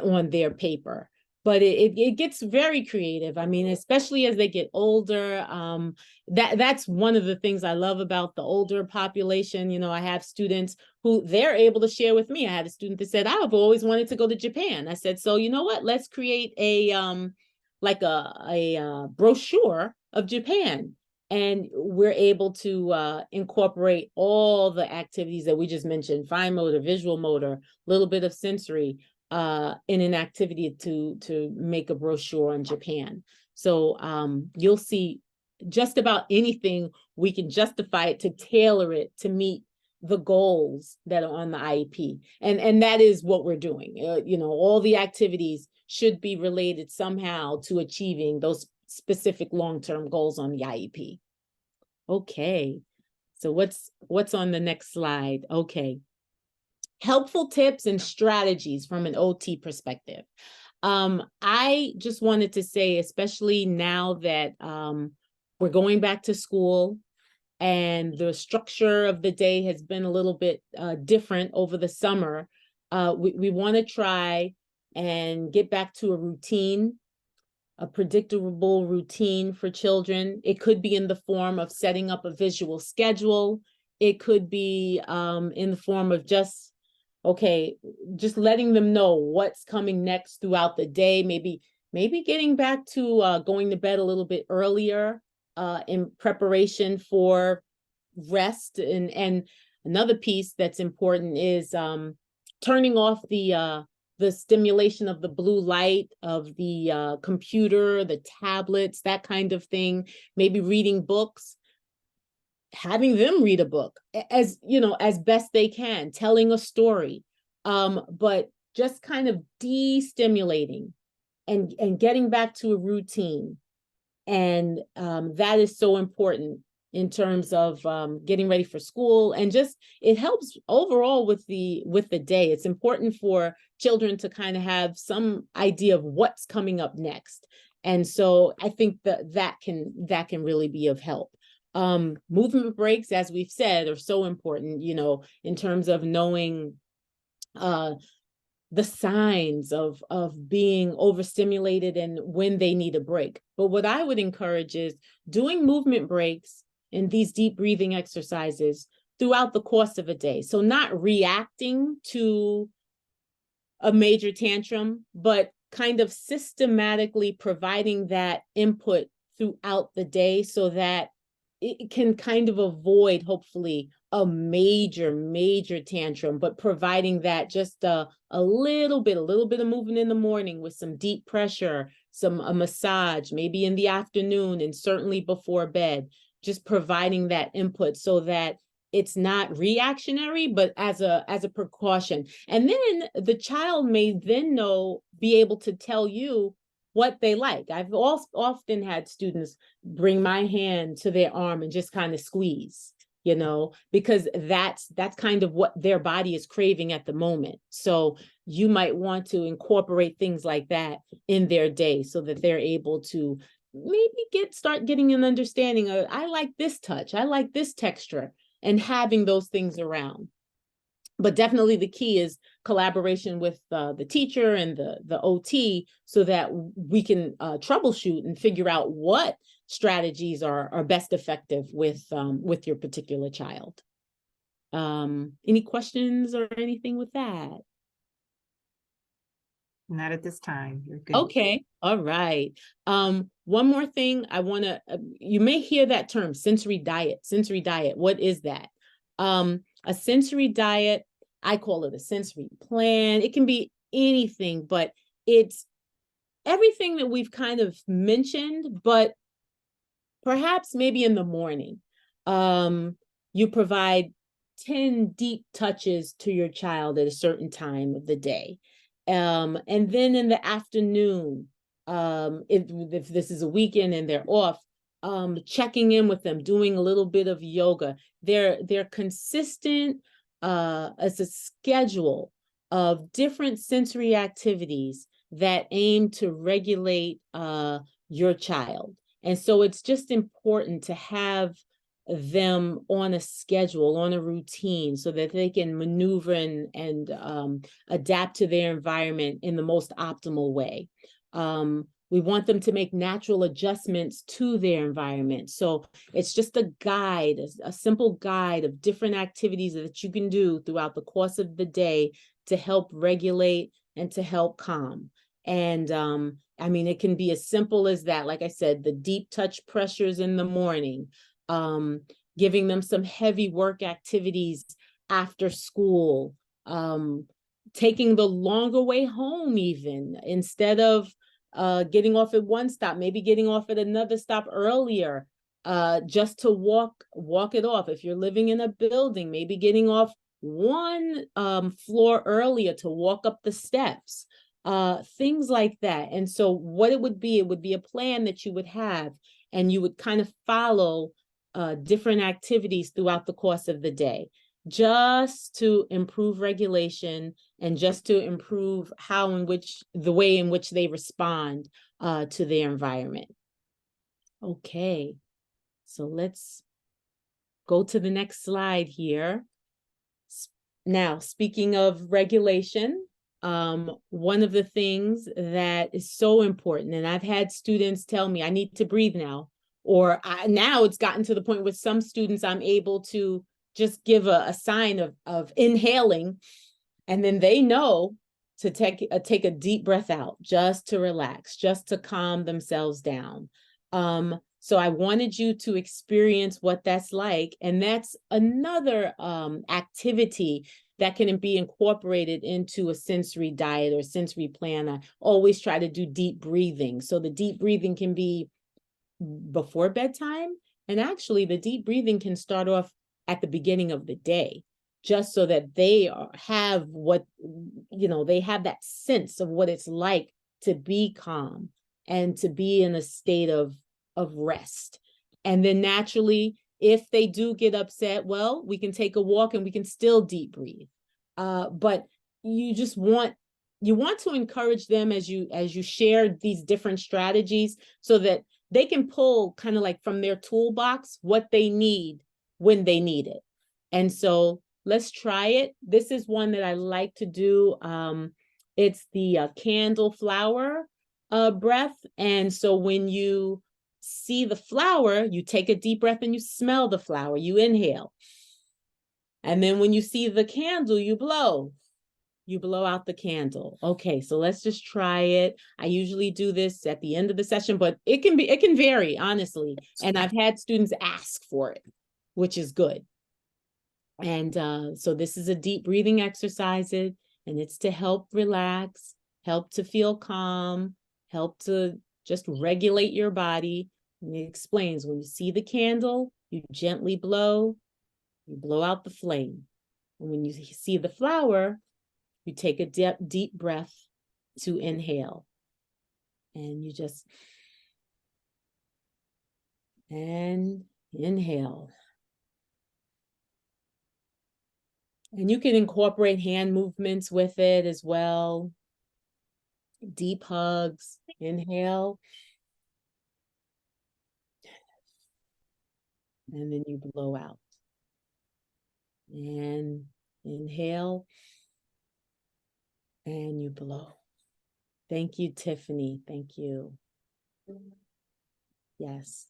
on their paper. But it gets very creative. I mean, especially as they get older. That's one of the things I love about the older population. You know, I have students who they're able to share with me. I had a student that said, I've always wanted to go to Japan. I said, so you know what? Let's create a brochure of Japan. And we're able to incorporate all the activities that we just mentioned: fine motor, visual motor, a little bit of sensory, in an activity to make a brochure on Japan. So you'll see just about anything, we can justify it to tailor it to meet the goals that are on the IEP. And that is what we're doing. All the activities should be related somehow to achieving those specific long-term goals on the IEP. Okay, so what's on the next slide? Okay. Helpful tips and strategies from an OT perspective. I just wanted to say, especially now that we're going back to school and the structure of the day has been a little bit different over the summer, we want to try and get back to a routine, a predictable routine for children. It could be in the form of setting up a visual schedule. It could be in the form of just letting them know what's coming next throughout the day. Maybe getting back to going to bed a little bit earlier in preparation for rest. And another piece that's important is turning off the the stimulation of the blue light of the computer, the tablets, that kind of thing, maybe reading books, having them read a book as, you know, as best they can, telling a story, but just kind of de-stimulating and getting back to a routine. And that is so important in terms of getting ready for school, and just it helps overall with the day. It's important for children to kind of have some idea of what's coming up next. And so I think that can really be of help. Movement breaks, as we've said, are so important, you know, in terms of knowing the signs of being overstimulated and when they need a break. But what I would encourage is doing movement breaks and these deep breathing exercises throughout the course of a day. So not reacting to a major tantrum, but kind of systematically providing that input throughout the day so that it can kind of avoid, hopefully, a major tantrum, but providing that just a little bit of movement in the morning with some deep pressure, a massage, maybe in the afternoon, and certainly before bed, just providing that input so that it's not reactionary, but as a precaution. And then the child may then be able to tell you what they like. I've often had students bring my hand to their arm and just kind of squeeze, you know, because that's kind of what their body is craving at the moment. So you might want to incorporate things like that in their day so that they're able to maybe start getting an understanding of, I like this touch, I like this texture, and having those things around. But definitely the key is collaboration with the teacher and the OT so that we can troubleshoot and figure out what strategies are best effective with your particular child. Any questions or anything with that? Not at this time. You're good. Okay. All right. One more thing I want to, you may hear that term, sensory diet. Sensory diet. What is that? A sensory diet, I call it a sensory plan. It can be anything, but it's everything that we've kind of mentioned, but perhaps maybe in the morning. You provide 10 deep touches to your child at a certain time of the day. And then in the afternoon, if this is a weekend and they're off, checking in with them, doing a little bit of yoga. They're consistent as a schedule of different sensory activities that aim to regulate your child. And so it's just important to have them on a schedule, on a routine, so that they can maneuver and adapt to their environment in the most optimal way. We want them to make natural adjustments to their environment. So it's just a guide, a simple guide of different activities that you can do throughout the course of the day to help regulate and to help calm. And I mean, it can be as simple as that. Like I said, the deep touch pressures in the morning, giving them some heavy work activities after school, taking the longer way home even, instead of getting off at one stop, maybe getting off at another stop earlier, just to walk it off. If you're living in a building, maybe getting off one floor earlier to walk up the steps, things like that. And so what it would be a plan that you would have, and you would kind of follow different activities throughout the course of the day, just to improve regulation and just to improve the way in which they respond to their environment. Okay, so let's go to the next slide here. Now, speaking of regulation, one of the things that is so important, and I've had students tell me, I need to breathe now, or now it's gotten to the point with some students, I'm able to just give a sign of inhaling, and then they know to take a deep breath out, just to relax, just to calm themselves down. So I wanted you to experience what that's like. And that's another activity that can be incorporated into a sensory diet or sensory plan. I always try to do deep breathing. So the deep breathing can be before bedtime. And actually, the deep breathing can start off at the beginning of the day, just so that they have what, they have that sense of what it's like to be calm and to be in a state of rest. And then naturally, if they do get upset, well, we can take a walk and we can still deep breathe. But you just want to encourage them as you share these different strategies, so that they can pull kind of like from their toolbox what they need when they need it. And so let's try it. This is one that I like to do. It's the candle flower breath. And so when you see the flower, you take a deep breath and you smell the flower, you inhale. And then when you see the candle, you blow out the candle. Okay, so let's just try it. I usually do this at the end of the session, but it can vary, honestly. And I've had students ask for it, which is good. And so this is a deep breathing exercise, and it's to help relax, help to feel calm, help to just regulate your body. And it explains, when you see the candle, you gently blow, you blow out the flame. And when you see the flower, you take a deep breath to inhale. And you just inhale. And you can incorporate hand movements with it as well. Deep hugs, inhale. And then you blow out. And inhale. And you blow. Thank you, Tiffany. Thank you. Yes.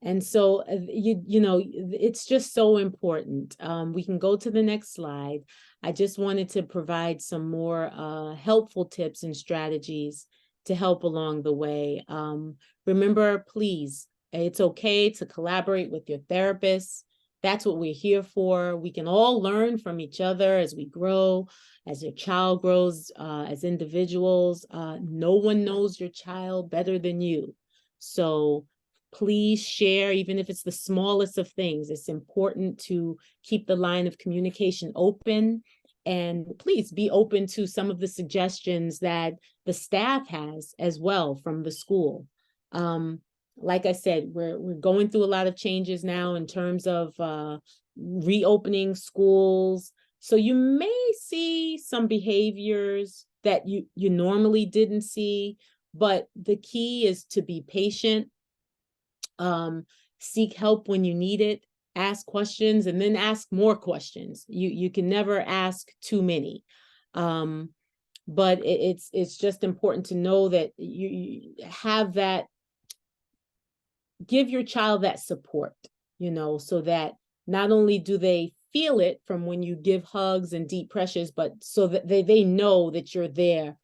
And so, it's just so important. We can go to the next slide. I just wanted to provide some more helpful tips and strategies to help along the way. Remember, please, it's okay to collaborate with your therapist. That's what we're here for. We can all learn from each other as we grow, as your child grows, as individuals. No one knows your child better than you. So please share, even if it's the smallest of things. It's important to keep the line of communication open, and please be open to some of the suggestions that the staff has as well from the school. Like I said, we're going through a lot of changes now in terms of reopening schools. So you may see some behaviors that you normally didn't see, but the key is to be patient. Seek help when you need it, ask questions, and then ask more questions. You can never ask too many. But it's just important to know that you have that, give your child that support, so that not only do they feel it from when you give hugs and deep pressures, but so that they know that you're there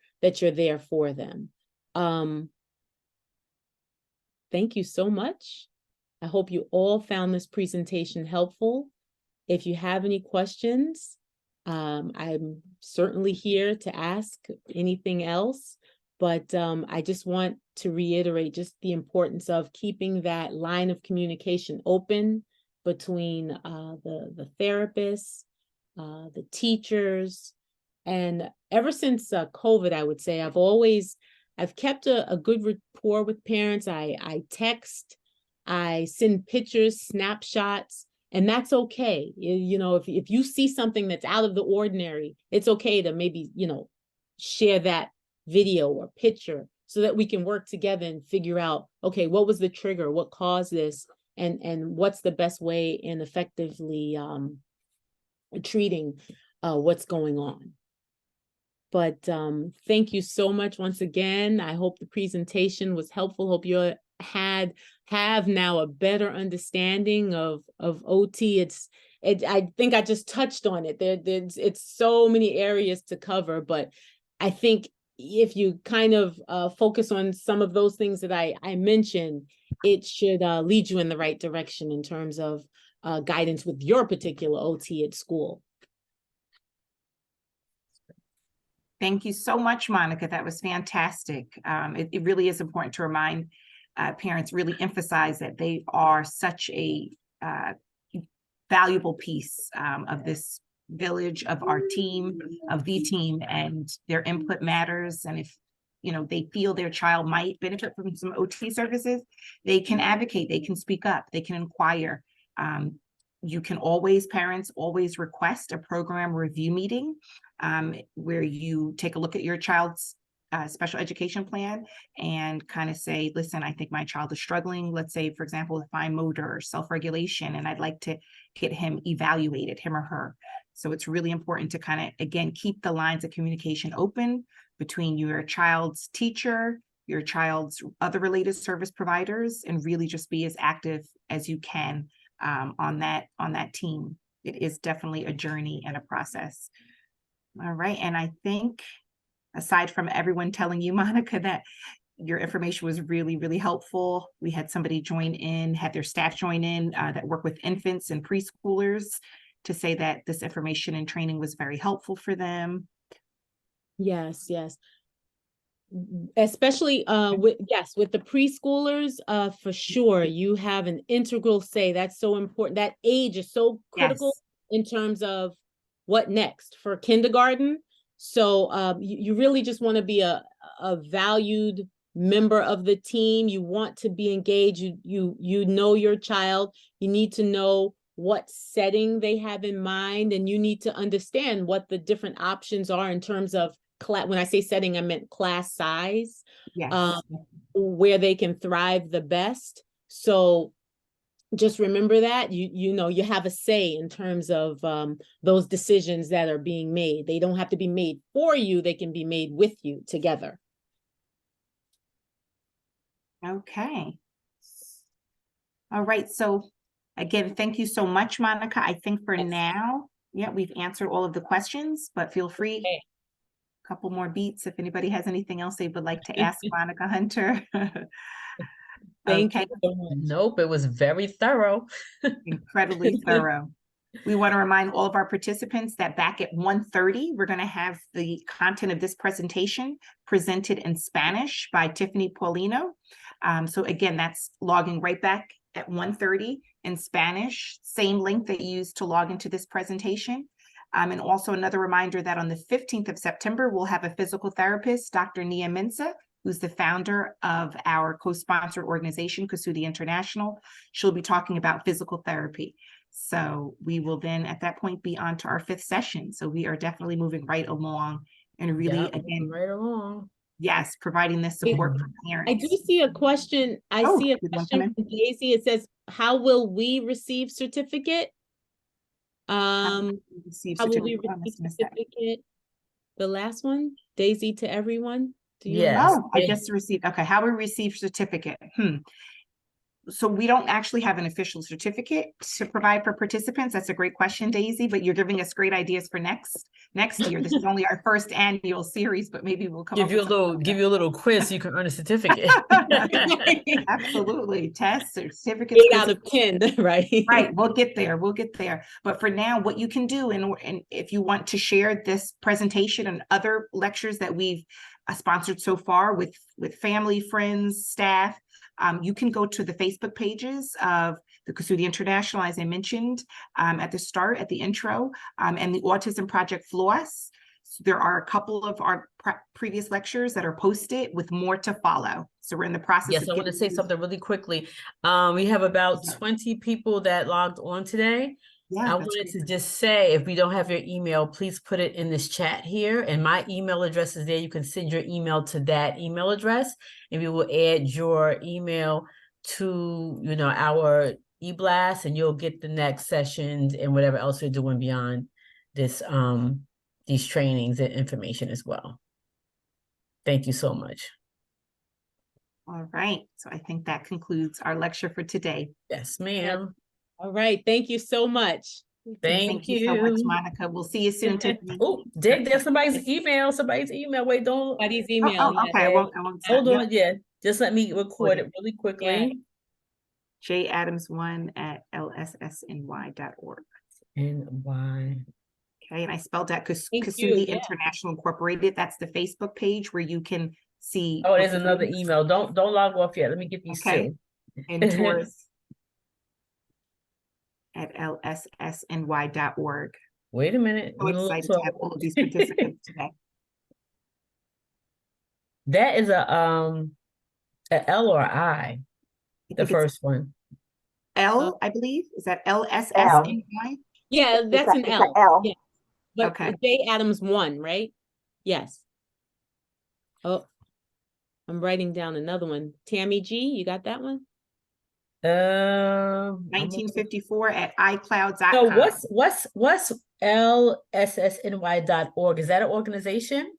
for them. Thank you so much. I hope you all found this presentation helpful. If you have any questions, I'm certainly here to ask anything else, but I just want to reiterate just the importance of keeping that line of communication open between the therapists, the teachers, and ever since COVID, I would say I've kept a good rapport with parents. I text, I send pictures, snapshots, and that's okay. If you see something that's out of the ordinary, it's okay to maybe, share that video or picture so that we can work together and figure out, okay, what was the trigger? What caused this? And what's the best way in effectively treating what's going on? But thank you so much once again. I hope the presentation was helpful. Hope you have now a better understanding of OT. I think I just touched on it. It's so many areas to cover, but I think if you kind of focus on some of those things that I mentioned, it should lead you in the right direction in terms of guidance with your particular OT at school. Thank you so much, Monica. That was fantastic. It really is important to remind parents, really emphasize that they are such a valuable piece of this village, of our team, of the team, and their input matters. And if they feel their child might benefit from some OT services, they can advocate, they can speak up, they can inquire. You can always, parents always request a program review meeting where you take a look at your child's special education plan and kind of say, listen, I think my child is struggling. Let's say, for example, with fine motor or self-regulation, and I'd like to get him evaluated, him or her. So it's really important to kind of, again, keep the lines of communication open between your child's teacher, your child's other related service providers, and really just be as active as you can on that team. It is definitely a journey and a process. All right. And I think aside from everyone telling you, Monica, that your information was really, really helpful, we had somebody join in, had their staff join in that work with infants and preschoolers to say that this information and training was very helpful for them. Yes, yes. Especially with the preschoolers, for sure, you have an integral say. That's so important. That age is so critical in terms of what next for kindergarten. So you really just want to be a valued member of the team. You want to be engaged. You know your child. You need to know what setting they have in mind, and you need to understand what the different options are in terms of class. When I say setting, I meant class size, where they can thrive the best. So just remember that you have a say in terms of those decisions that are being made. They don't have to be made for you. They can be made with you together. Okay. All right. So again, thank you so much, Monica. I think for now, we've answered all of the questions, but feel free. Okay. Couple more beats if anybody has anything else they would like to ask Monica Hunter. Thank you so much. Nope, it was very thorough. Incredibly thorough. We want to remind all of our participants that back at 1:30, we're going to have the content of this presentation presented in Spanish by Tiffany Paulino. So again, that's logging right back at 1:30 in Spanish, same link that you used to log into this presentation. And also another reminder that on the 15th of September, we'll have a physical therapist, Dr. Nia Mensah, who's the founder of our co-sponsored organization, Kasudi International. She'll be talking about physical therapy. So we will then at that point be on to our 5th session. So we are definitely moving right along and really, again, right along. Yes, providing this support for parents. I do see a question. I see a question from Daisy. It says, how will we receive certificate? How will we receive certificate? The last one, Daisy to everyone. Do you? Yes. Oh, I just received. Okay, how we receive certificate. So we don't actually have an official certificate to provide for participants. That's a great question, Daisy, but you're giving us great ideas for next year. This is only our first annual series, but maybe we'll give you a little quiz so you can earn a certificate. Absolutely. Tests or certificates. 8 out of 10, right? Right. We'll get there. But for now, what you can do, and if you want to share this presentation and other lectures that we've sponsored so far with family, friends, staff, you can go to the Facebook pages of the Kasudi International, as I mentioned at the start, at the intro, and the Autism Project FLOS. So there are a couple of our previous lectures that are posted with more to follow. So we're in the process. Yes, I want to say something really quickly. We have about 20 people that logged on today. I wanted to just say, if we don't have your email, please put it in this chat here. And my email address is there. You can send your email to that email address, and we will add your email to, our e-blast, and you'll get the next sessions and whatever else we're doing beyond this, these trainings and information as well. Thank you so much. All right. So I think that concludes our lecture for today. Yes, ma'am. All right. Thank you so much. Thank you so much, Monica. We'll see you soon, Tiffany. Oh, there's somebody's email. Wait, don't. Somebody's email. Oh, okay. I won't hold on. Yeah. Just let me record it really quickly. JAdams1@lssny.org. NY. Okay, and I spelled out Thank you, Kasudi yeah. International Incorporated. That's the Facebook page where you can see. Oh, there's booking another links. email. Don't log off yet. Let me get these Okay. two. And tours at lssny.org. Wait a minute. So I'm a little excited to have slow. all of these participants today. That is a L or I, I the think it's first one. L, I believe. Is that L. LSSNY? Yeah, that's an It's L. a L. Yeah. But Okay. J Adams 1, right? Yes. Oh, I'm writing down another one. Tammy G, you got that one? I'm 1954 at iCloud.com. So what's lssny.org? Is that an organization?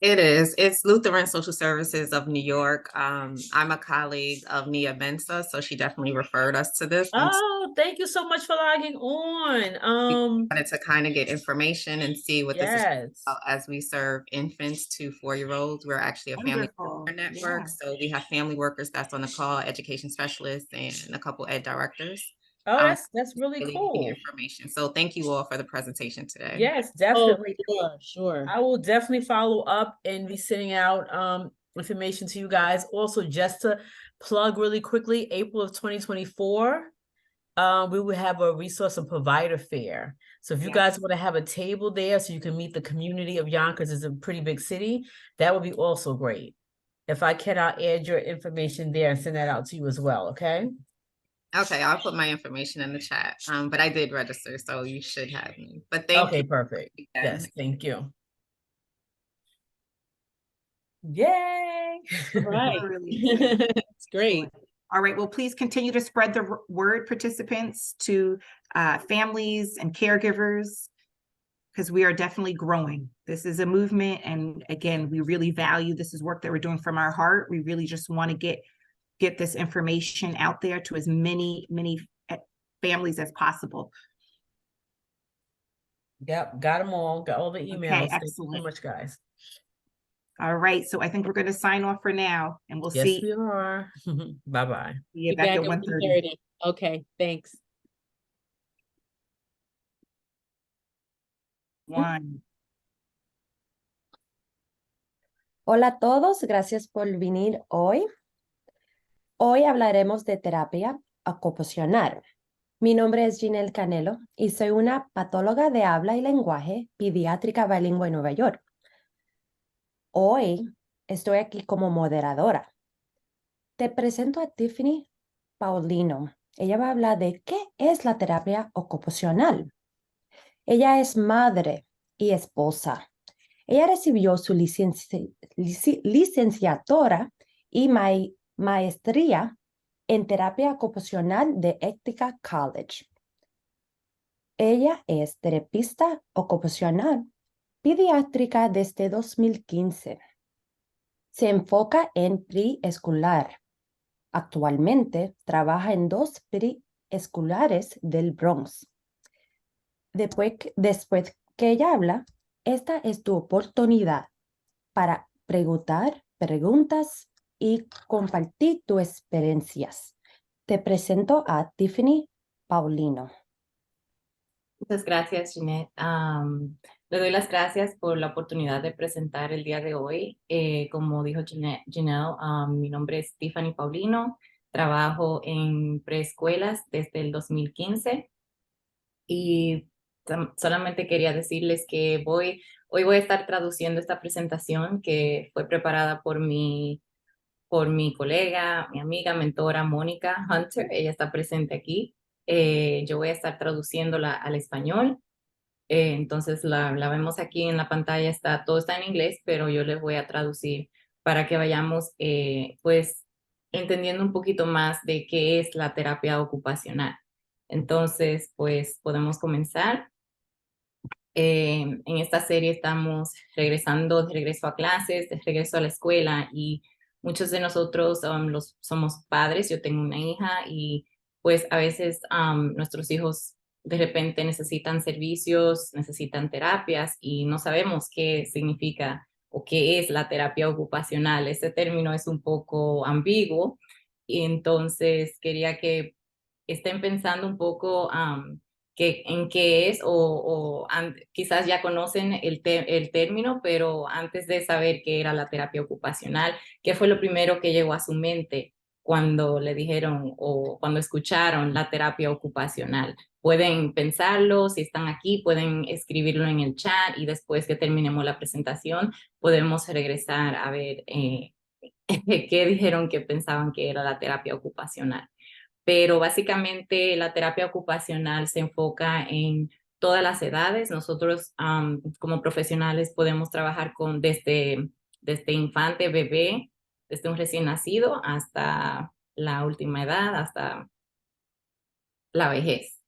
It is. It's Lutheran Social Services of New York. I'm a colleague of Nia Bensa, so she definitely referred us to this. And Oh, thank you so much for logging on. wanted to kind of get information and see what this is Yes. about as we serve infants to 4-year-olds. We're actually a family Wonderful. worker network. Yeah. So we have family workers that's on the call, education specialists, and a couple ed directors. Oh, Um, that's really really cool. need information. So thank you all for the presentation today. Yes, Oh, definitely. sure. I will definitely follow up and be sending out information to you guys. Also, just to plug really quickly, April of 2024, we will have a resource and provider fair. So if you guys want to have a table there so you can meet the community of Yonkers, it's a pretty big city, that would be also great. If I can, I'll add your information there and send that out to you as well, okay? Okay, I'll put my information in the chat. But I did register, so you should have me. But thank Okay, you. perfect. Yeah. Yes, thank you. Yay! Right. Really excited. It's great. All right. Well, please continue to spread the word, participants, to families and caregivers, because we are definitely growing. This is a movement. And again, we really value this is work that we're doing from our heart. We really just want to get this information out there to as many families as possible. Yep, got them all. Got all the emails. Okay, Thank you excellent. so much, guys. All right. So I think we're going to sign off for now, and we'll Yes, see we are. Bye-bye. you Be back back at at 1:30. 1:30. Okay, thanks. 1. Hola a todos, gracias por venir hoy. Hoy hablaremos de terapia ocupacional. Mi nombre es Ginelle Canelo y soy una patóloga de habla y lenguaje pediátrica bilingüe en Nueva York. Hoy estoy aquí como moderadora. Te presento a Tiffany Paulino. Ella va a hablar de qué es la terapia ocupacional. Ella es madre y esposa. Ella recibió su licenciatura y maestría en terapia ocupacional de Ética College. Ella es terapista ocupacional pediátrica desde 2015. Se enfoca en preescolar. Actualmente trabaja en 2 preescolares del Bronx. Después que ella habla, esta es tu oportunidad para preguntar preguntas y compartir tus experiencias. Te presento a Tiffany Paulino. Muchas gracias, Jeanette. Le doy las gracias por la oportunidad de presentar el día de hoy. Como dijo Janelle, mi nombre es Tiffany Paulino. Trabajo en preescuelas desde el 2015 y solamente quería decirles que hoy voy a estar traduciendo esta presentación que fue preparada por mi colega, mi amiga, mentora Mónica Hunter. Ella está presente aquí. Yo voy a estar traduciéndola al español. Entonces la vemos aquí en la pantalla, todo está en inglés, pero yo les voy a traducir para que vayamos pues entendiendo un poquito más de qué es la terapia ocupacional. Entonces, pues podemos comenzar. En esta serie estamos regresando de regreso a clases, de regreso a la escuela y muchos de nosotros somos padres. Yo tengo una hija y pues a veces nuestros hijos de repente necesitan servicios, necesitan terapias y no sabemos qué significa o qué es la terapia ocupacional. Ese término es un poco ambiguo y entonces quería que estén pensando un poco en qué es quizás ya conocen el término, pero antes de saber qué era la terapia ocupacional, ¿qué fue lo primero que llegó a su mente cuando le dijeron o cuando escucharon la terapia ocupacional? Pueden pensarlo, si están aquí, pueden escribirlo en el chat y después que terminemos la presentación podemos regresar a ver qué dijeron que pensaban que era la terapia ocupacional. Pero básicamente la terapia ocupacional se enfoca en todas las edades. Nosotros como profesionales podemos trabajar desde infante, bebé, desde un recién nacido hasta la última edad, hasta la vejez.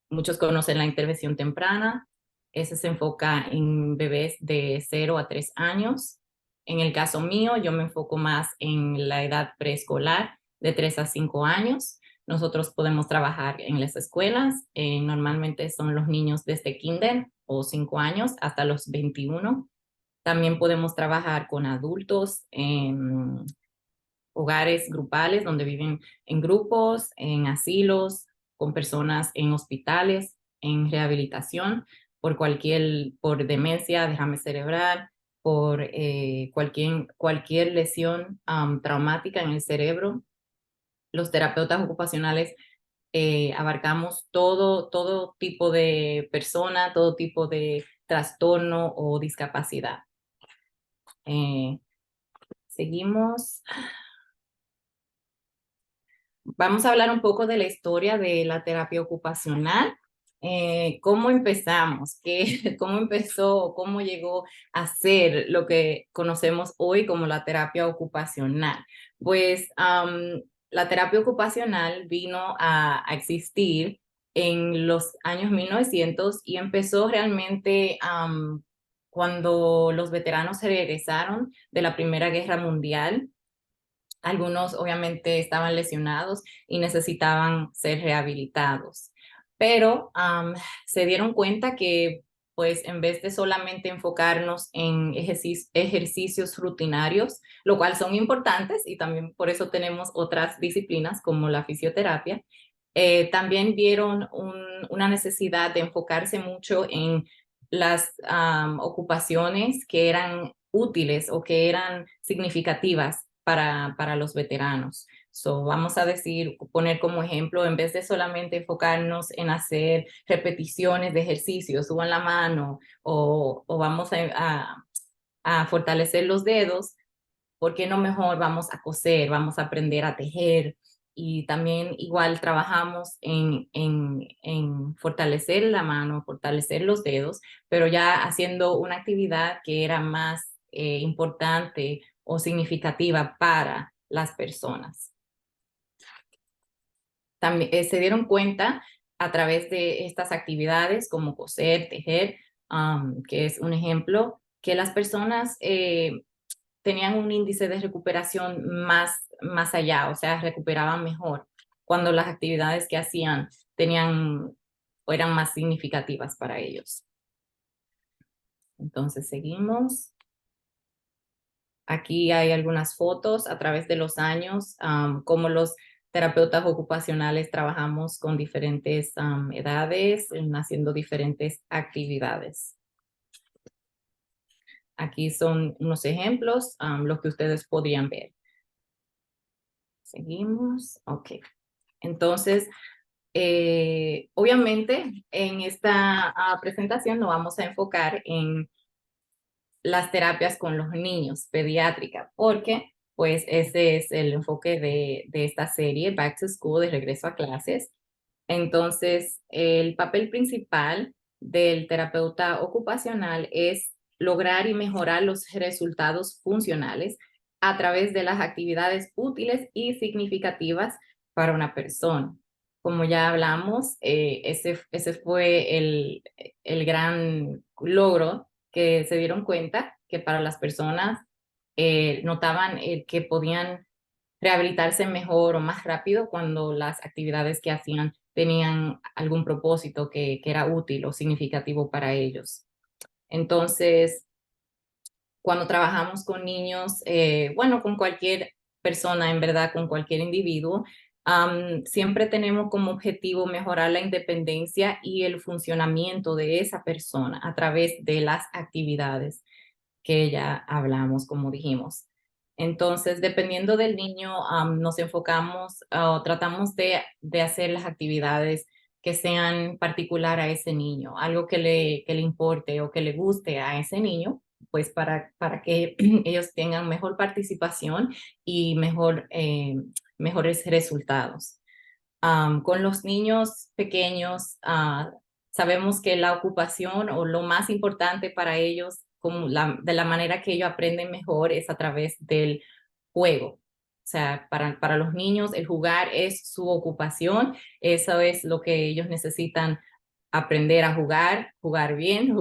Muchos conocen la intervención temprana. Ese se enfoca en bebés de 0 a 3 años. En el caso mío, yo me enfoco más en la edad preescolar, de 3 a 5 años. Nosotros podemos trabajar en las escuelas. Normalmente son los niños desde kinder o 5 años hasta los 21. También podemos trabajar con adultos en hogares grupales donde viven en grupos, en asilos, con personas en hospitales, en rehabilitación, por demencia, derrame cerebral, por cualquier lesión traumática en el cerebro. Los terapeutas ocupacionales abarcamos todo tipo de persona, todo tipo de trastorno o discapacidad. Seguimos. Vamos a hablar un poco de la historia de la terapia ocupacional. ¿Cómo empezamos? ¿Cómo empezó? ¿Cómo llegó a ser lo que conocemos hoy como la terapia ocupacional? Pues la terapia ocupacional vino a existir en los años 1900 y empezó realmente cuando los veteranos se regresaron de la Primera Guerra Mundial. Algunos obviamente estaban lesionados y necesitaban ser rehabilitados, pero se dieron cuenta que pues en vez de solamente enfocarnos en ejercicios rutinarios, lo cual son importantes y también por eso tenemos otras disciplinas como la fisioterapia, también vieron una necesidad de enfocarse mucho en las ocupaciones que eran útiles o que eran significativas para los veteranos. Vamos a poner como ejemplo, en vez de solamente enfocarnos en hacer repeticiones de ejercicios, suban la mano o vamos a fortalecer los dedos, ¿por qué no mejor vamos a coser, vamos a aprender a tejer? Y también igual trabajamos en fortalecer la mano, fortalecer los dedos, pero ya haciendo una actividad que era más importante o significativa para las personas. También se dieron cuenta a través de estas actividades como coser, tejer, que es un ejemplo, que las personas tenían un índice de recuperación más allá, o sea, recuperaban mejor cuando las actividades que hacían eran más significativas para ellos. Entonces, seguimos. Aquí hay algunas fotos a través de los años, cómo los terapeutas ocupacionales trabajamos con diferentes edades, haciendo diferentes actividades. Aquí son unos ejemplos, los que ustedes podrían ver. Seguimos. Ok. Entonces, obviamente, en esta presentación nos vamos a enfocar en las terapias con los niños, pediátrica, porque pues ese es el enfoque de esta serie, Back to School, de regreso a clases. Entonces, el papel principal del terapeuta ocupacional es lograr y mejorar los resultados funcionales a través de las actividades útiles y significativas para una persona. Como ya hablamos, ese fue el gran logro que se dieron cuenta que para las personas notaban que podían rehabilitarse mejor o más rápido cuando las actividades que hacían tenían algún propósito que era útil o significativo para ellos. Entonces, cuando trabajamos con niños, bueno, con cualquier persona, en verdad, con cualquier individuo, Siempre tenemos como objetivo mejorar la independencia y el funcionamiento de esa persona a través de las actividades que ya hablamos, como dijimos. Entonces, dependiendo del niño, nos enfocamos o tratamos de hacer las actividades que sean particular a ese niño, algo que le importe o que le guste a ese niño, pues para que ellos tengan mejor participación y mejores resultados. Con los niños pequeños, sabemos que la ocupación o lo más importante para ellos, de la manera que ellos aprenden mejor, es a través del juego. O sea, para los niños el jugar es su ocupación, eso es lo que ellos necesitan aprender a jugar, jugar bien,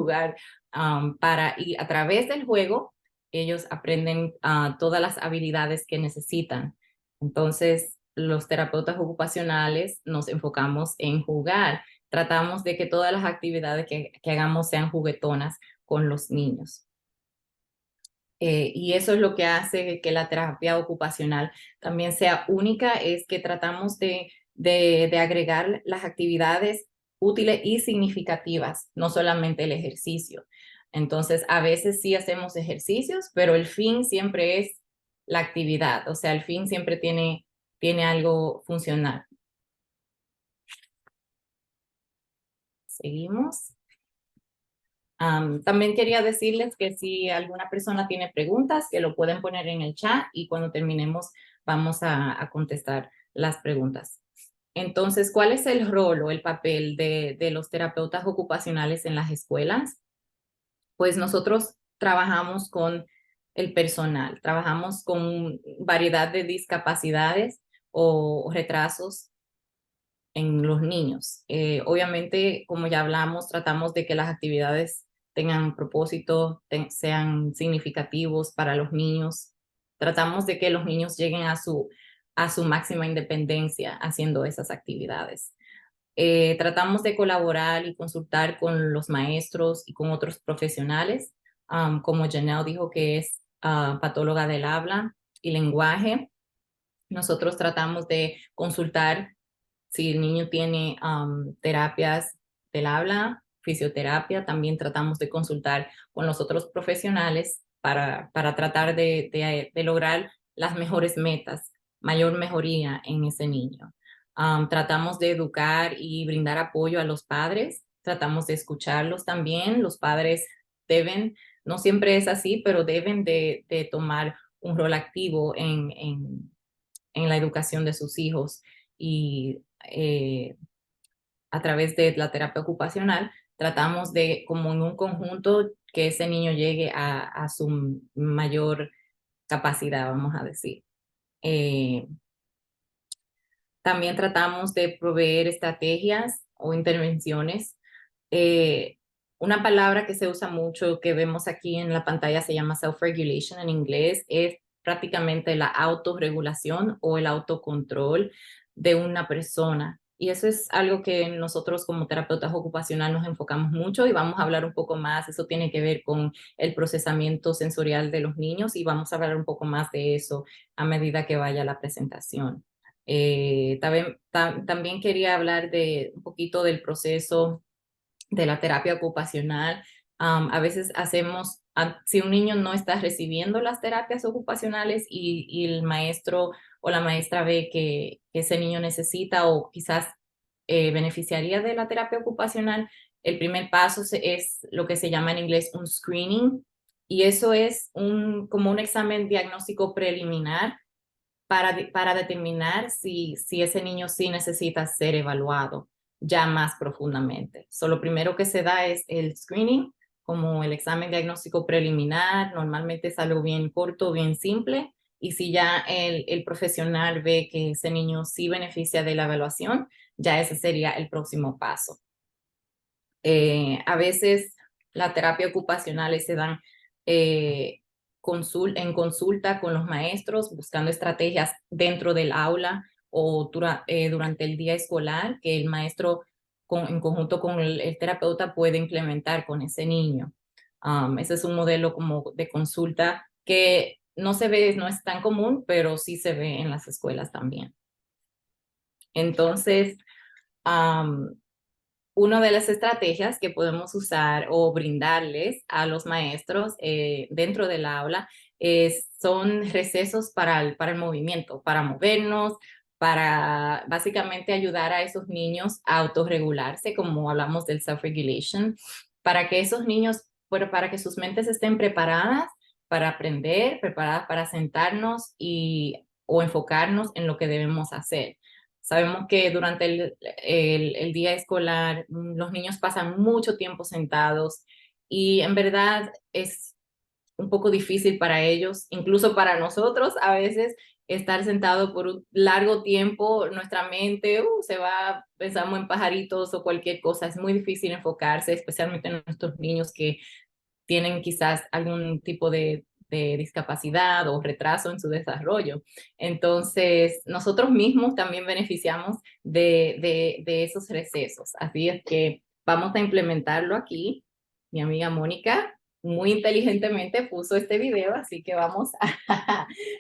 y a través del juego ellos aprenden todas las habilidades que necesitan. Entonces, los terapeutas ocupacionales nos enfocamos en jugar. Tratamos de que todas las actividades que hagamos sean juguetonas con los niños. Y eso es lo que hace que la terapia ocupacional también sea única, es que tratamos de agregar las actividades útiles y significativas, no solamente el ejercicio. Entonces, a veces sí hacemos ejercicios, pero el fin siempre es la actividad, o sea, el fin siempre tiene algo funcional. Seguimos. También quería decirles que si alguna persona tiene preguntas, que lo pueden poner en el chat y cuando terminemos vamos a contestar las preguntas. Entonces, ¿cuál es el rol o el papel de los terapeutas ocupacionales en las escuelas? Pues nosotros trabajamos con el personal, trabajamos con variedad de discapacidades o retrasos en los niños. Obviamente, como ya hablamos, tratamos de que las actividades tengan propósito, sean significativos para los niños. Tratamos de que los niños lleguen a su máxima independencia haciendo esas actividades. Tratamos de colaborar y consultar con los maestros y con otros profesionales, como Janelle dijo que es patóloga del habla y lenguaje. Nosotros tratamos de consultar si el niño tiene terapias del habla, fisioterapia, también tratamos de consultar con los otros profesionales para tratar de lograr las mejores metas, mayor mejoría en ese niño. Tratamos de educar y brindar apoyo a los padres, tratamos de escucharlos también. Los padres deben, no siempre es así, pero deben de tomar un rol activo en la educación de sus hijos y a través de la terapia ocupacional tratamos de, como en un conjunto, que ese niño llegue a su mayor capacidad, vamos a decir. También tratamos de proveer estrategias o intervenciones. Una palabra que se usa mucho, que vemos aquí en la pantalla, se llama self-regulation en inglés, es prácticamente la autorregulación o el autocontrol de una persona. Y eso es algo que nosotros como terapeutas ocupacionales nos enfocamos mucho y vamos a hablar un poco más. Eso tiene que ver con el procesamiento sensorial de los niños y vamos a hablar un poco más de eso a medida que vaya la presentación. También quería hablar de un poquito del proceso de la terapia ocupacional. A veces si un niño no está recibiendo las terapias ocupacionales y el maestro o la maestra ve que ese niño necesita o quizás beneficiaría de la terapia ocupacional, el primer paso es lo que se llama en inglés un screening, y eso es como un examen diagnóstico preliminar para determinar si ese niño sí necesita ser evaluado ya más profundamente. Lo primero que se da es el screening, como el examen diagnóstico preliminar. Normalmente es algo bien corto, bien simple, y si ya el profesional ve que ese niño sí beneficia de la evaluación, ya ese sería el próximo paso. A veces la terapia ocupacional se dan en consulta con los maestros, buscando estrategias dentro del aula o durante el día escolar que el maestro en conjunto con el terapeuta puede implementar con ese niño. Ese es un modelo como de consulta que no es tan común, pero sí se ve en las escuelas también. Entonces, una de las estrategias que podemos usar o brindarles a los maestros dentro del aula son recesos para el movimiento, para movernos, para básicamente ayudar a esos niños a autorregularse, como hablamos del self-regulation, para que esos niños, bueno, para que sus mentes estén preparadas para aprender, preparadas para sentarnos o enfocarnos en lo que debemos hacer. Sabemos que durante el día escolar los niños pasan mucho tiempo sentados y en verdad es un poco difícil para ellos, incluso para nosotros a veces estar sentado por un largo tiempo, nuestra mente se va, pensamos en pajaritos o cualquier cosa, es muy difícil enfocarse, especialmente en nuestros niños que tienen quizás algún tipo de discapacidad o retraso en su desarrollo. Entonces, nosotros mismos también beneficiamos de esos recesos. Así es que vamos a implementarlo aquí. Mi amiga Mónica muy inteligentemente puso este video, así que vamos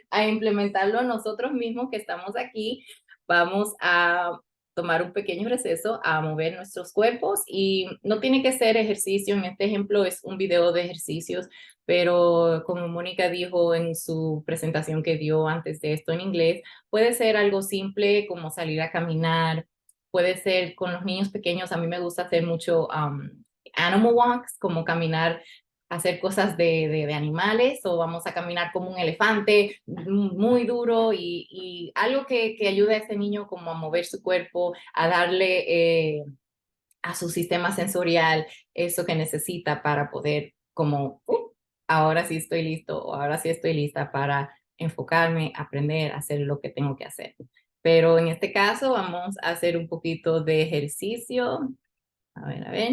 a implementarlo nosotros mismos que estamos aquí. Vamos a tomar un pequeño receso, a mover nuestros cuerpos y no tiene que ser ejercicio. En este ejemplo es un video de ejercicios, pero como Mónica dijo en su presentación que dio antes de esto en inglés, puede ser algo simple como salir a caminar, puede ser con los niños pequeños. A mí me gusta hacer mucho animal walks, como caminar, hacer cosas de animales, o vamos a caminar como un elefante muy duro y algo que ayude a ese niño como a mover su cuerpo, a darle a su sistema sensorial eso que necesita para poder como, ahora sí estoy listo o ahora sí estoy lista para enfocarme, aprender, hacer lo que tengo que hacer. Pero en este caso vamos a hacer un poquito de ejercicio. A ver, a ver.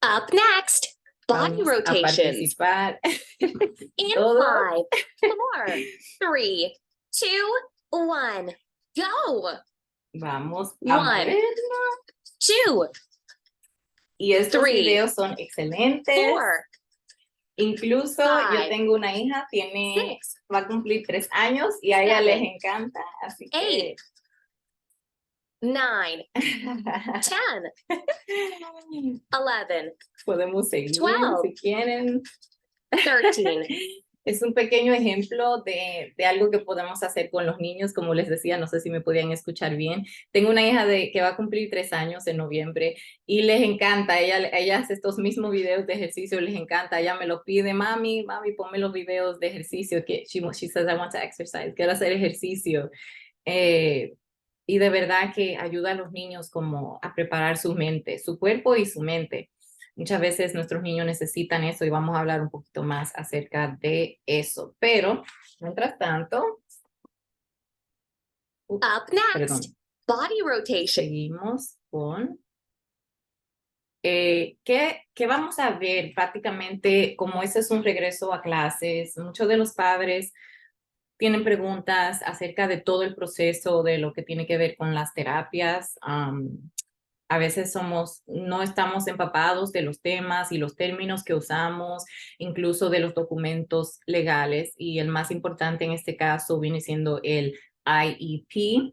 Up next, body Vamos a rotations. participar. In Todo. 5, 4, 3, 2, 1, go. Vamos a 1, movernos. 2, Y estos 3, videos son excelentes. 4, Incluso yo 5, tengo una hija, 6, va a cumplir 3 años y a ella 7, les encanta, así que 8, 9, 10, 11, podemos seguir 12, si quieren. 13. Es un pequeño ejemplo de algo que podemos hacer con los niños, como les decía, no sé si me podían escuchar bien. Tengo una hija que va a cumplir 3 años en noviembre y les encanta, ella hace estos mismos videos de ejercicio, les encanta, ella me lo pide, mami, ponme los videos de ejercicio, que she says I want to exercise, quiero hacer ejercicio. Y de verdad que ayuda a los niños como a preparar su mente, su cuerpo y su mente. Muchas veces nuestros niños necesitan eso y vamos a hablar un poquito más acerca de eso. Pero, mientras tanto, Up perdón, next, body rotation. seguimos con ¿qué vamos a ver prácticamente? Como ese es un regreso a clases, muchos de los padres tienen preguntas acerca de todo el proceso de lo que tiene que ver con las terapias. A veces no estamos empapados de los temas y los términos que usamos, incluso de los documentos legales, y el más importante en este caso viene siendo el IEP.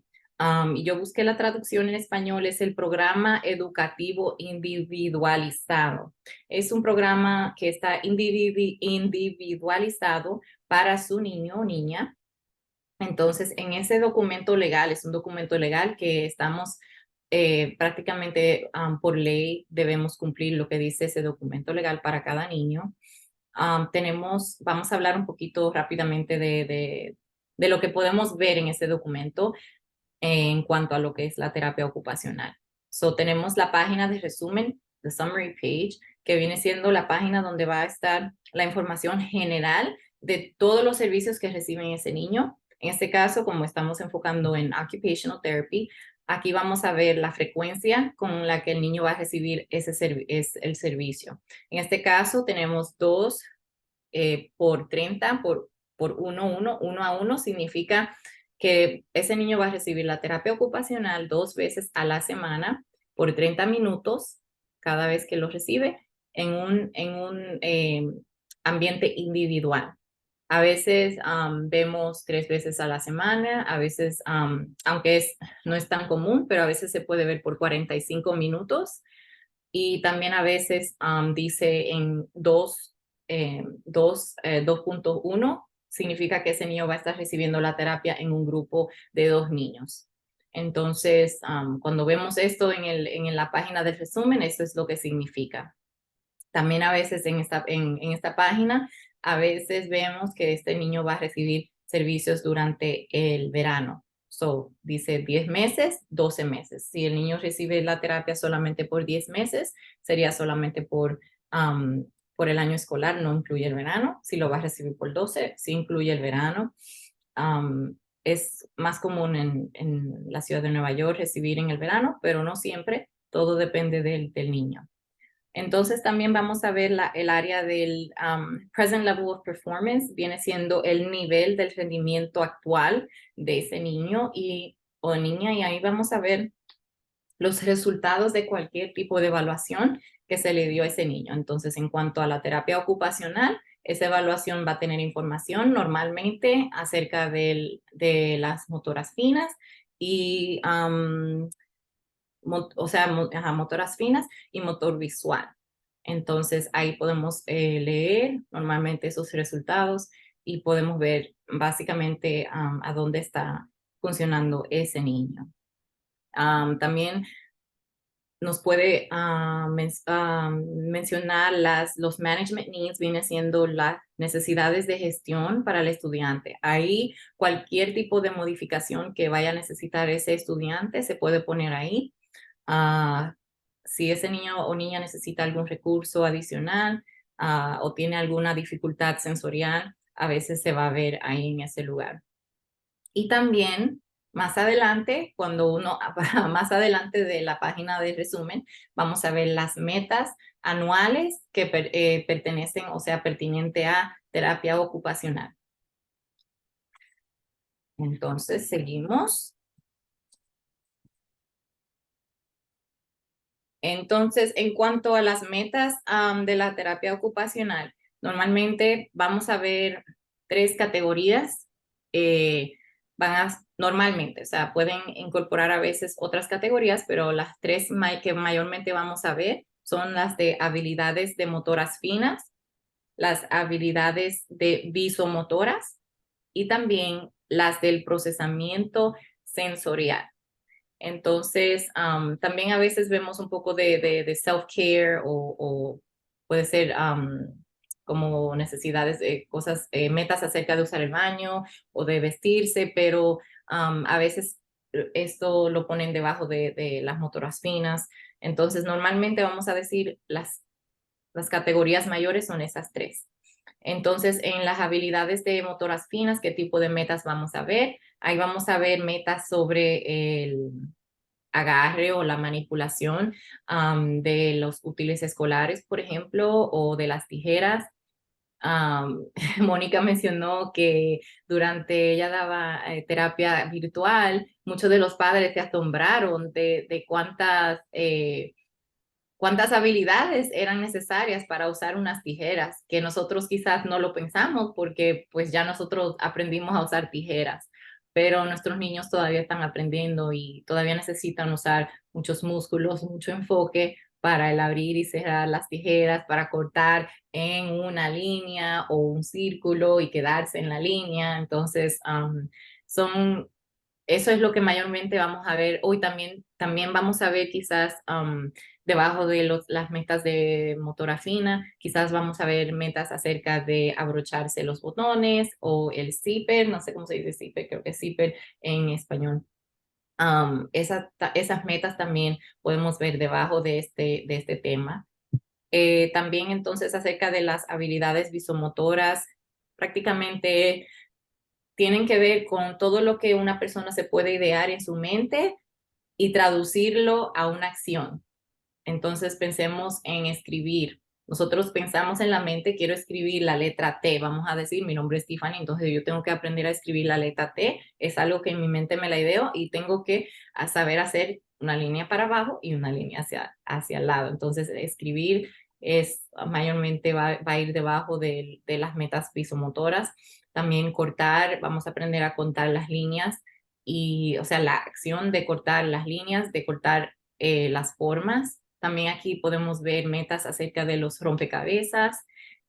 Y yo busqué la traducción en español, es el Programa Educativo Individualizado. Es un programa que está individualizado para su niño o niña. Entonces, en ese documento legal, es un documento legal que estamos prácticamente por ley debemos cumplir lo que dice ese documento legal para cada niño. Vamos a hablar un poquito rápidamente de lo que podemos ver en ese documento en cuanto a lo que es la terapia ocupacional. Tenemos la página de resumen, the summary page, que viene siendo la página donde va a estar la información general de todos los servicios que reciben ese niño. En este caso, como estamos enfocando en Occupational Therapy, aquí vamos a ver la frecuencia con la que el niño va a recibir el servicio. En este caso, tenemos 2 por 30 por 1 a 1 significa que ese niño va a recibir la terapia ocupacional 2 veces a la semana por 30 minutos cada vez que lo recibe en un ambiente individual. A veces vemos 3 veces a la semana, a veces, aunque no es tan común, pero a veces se puede ver por 45 minutos. Y también a veces dice en 2.1, significa que ese niño va a estar recibiendo la terapia en un grupo de 2 niños. Entonces, cuando vemos esto en la página del resumen, eso es lo que significa. También a veces en esta página, a veces vemos que este niño va a recibir servicios durante el verano. So, dice 10 meses, 12 meses. Si el niño recibe la terapia solamente por 10 meses, sería solamente por el año escolar, no incluye el verano. Si lo va a recibir por 12, sí incluye el verano. Es más común en la ciudad de Nueva York recibir en el verano, pero no siempre. Todo depende del niño. Entonces también vamos a ver el área del present level of performance, viene siendo el nivel del rendimiento actual de ese niño o niña, y ahí vamos a ver los resultados de cualquier tipo de evaluación que se le dio a ese niño. Entonces, en cuanto a la terapia ocupacional, esa evaluación va a tener información normalmente acerca de las motoras finas y motoras finas y motor visual. Entonces ahí podemos leer normalmente esos resultados y podemos ver básicamente a dónde está funcionando ese niño. También nos puede mencionar los management needs, viene siendo las necesidades de gestión para el estudiante. Ahí cualquier tipo de modificación que vaya a necesitar ese estudiante se puede poner ahí. Si ese niño o niña necesita algún recurso adicional o tiene alguna dificultad sensorial, a veces se va a ver ahí en ese lugar. Y también más adelante, más adelante de la página de resumen, vamos a ver las metas anuales que pertenecen, o sea, pertinente a terapia ocupacional. Entonces, seguimos. Entonces, en cuanto a las metas de la terapia ocupacional, normalmente vamos a ver 3 categorías. Normalmente, o sea, pueden incorporar a veces otras categorías, pero las 3 que mayormente vamos a ver son las de habilidades de motoras finas, las habilidades de visomotoras y también las del procesamiento sensorial. Entonces, también a veces vemos un poco de self-care o puede ser como necesidades, cosas, metas acerca de usar el baño o de vestirse, pero a veces esto lo ponen debajo de las motoras finas. Entonces, normalmente vamos a decir las categorías mayores son esas 3. Entonces, en las habilidades de motoras finas, ¿qué tipo de metas vamos a ver? Ahí vamos a ver metas sobre el agarre o la manipulación de los útiles escolares, por ejemplo, o de las tijeras. Mónica mencionó que durante ella daba terapia virtual, muchos de los padres se asombraron de cuántas habilidades eran necesarias para usar unas tijeras, que nosotros quizás no lo pensamos porque pues ya nosotros aprendimos a usar tijeras, pero nuestros niños todavía están aprendiendo y todavía necesitan usar muchos músculos, mucho enfoque para el abrir y cerrar las tijeras, para cortar en una línea o un círculo y quedarse en la línea. Entonces, eso es lo que mayormente vamos a ver. Hoy también vamos a ver quizás debajo de las metas de motora fina, quizás vamos a ver metas acerca de abrocharse los botones o el zipper, no sé cómo se dice zipper, creo que es zipper en español. Esas metas también podemos ver debajo de este tema. También entonces acerca de las habilidades visomotoras, prácticamente tienen que ver con todo lo que una persona se puede idear en su mente y traducirlo a una acción. Entonces pensemos en escribir. Nosotros pensamos en la mente, quiero escribir la letra T, vamos a decir, mi nombre es Tiffany, entonces yo tengo que aprender a escribir la letra T, es algo que en mi mente me la ideo y tengo que saber hacer una línea para abajo y una línea hacia el lado. Entonces escribir mayormente va a ir debajo de las metas visomotoras. También cortar, vamos a aprender a contar las líneas y, o sea, la acción de cortar las líneas, de cortar las formas. También aquí podemos ver metas acerca de los rompecabezas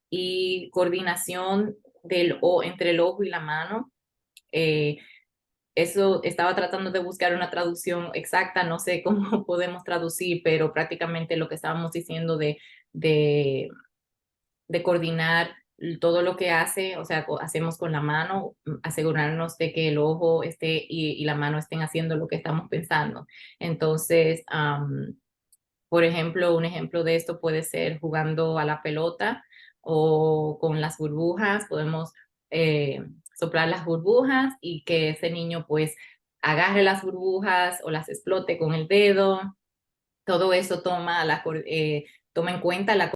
y coordinación entre el ojo y la mano. Eso estaba tratando de buscar una traducción exacta, no sé cómo podemos traducir, pero prácticamente lo que estábamos diciendo de, de coordinar todo lo que o sea, hacemos con la mano, asegurarnos de que el ojo esté y la mano estén haciendo lo que estamos pensando. Entonces, por ejemplo, un ejemplo de esto puede ser jugando a la pelota o con las burbujas. Podemos soplar las burbujas y que ese niño pues agarre las burbujas o las explote con el dedo. Todo eso toma en cuenta la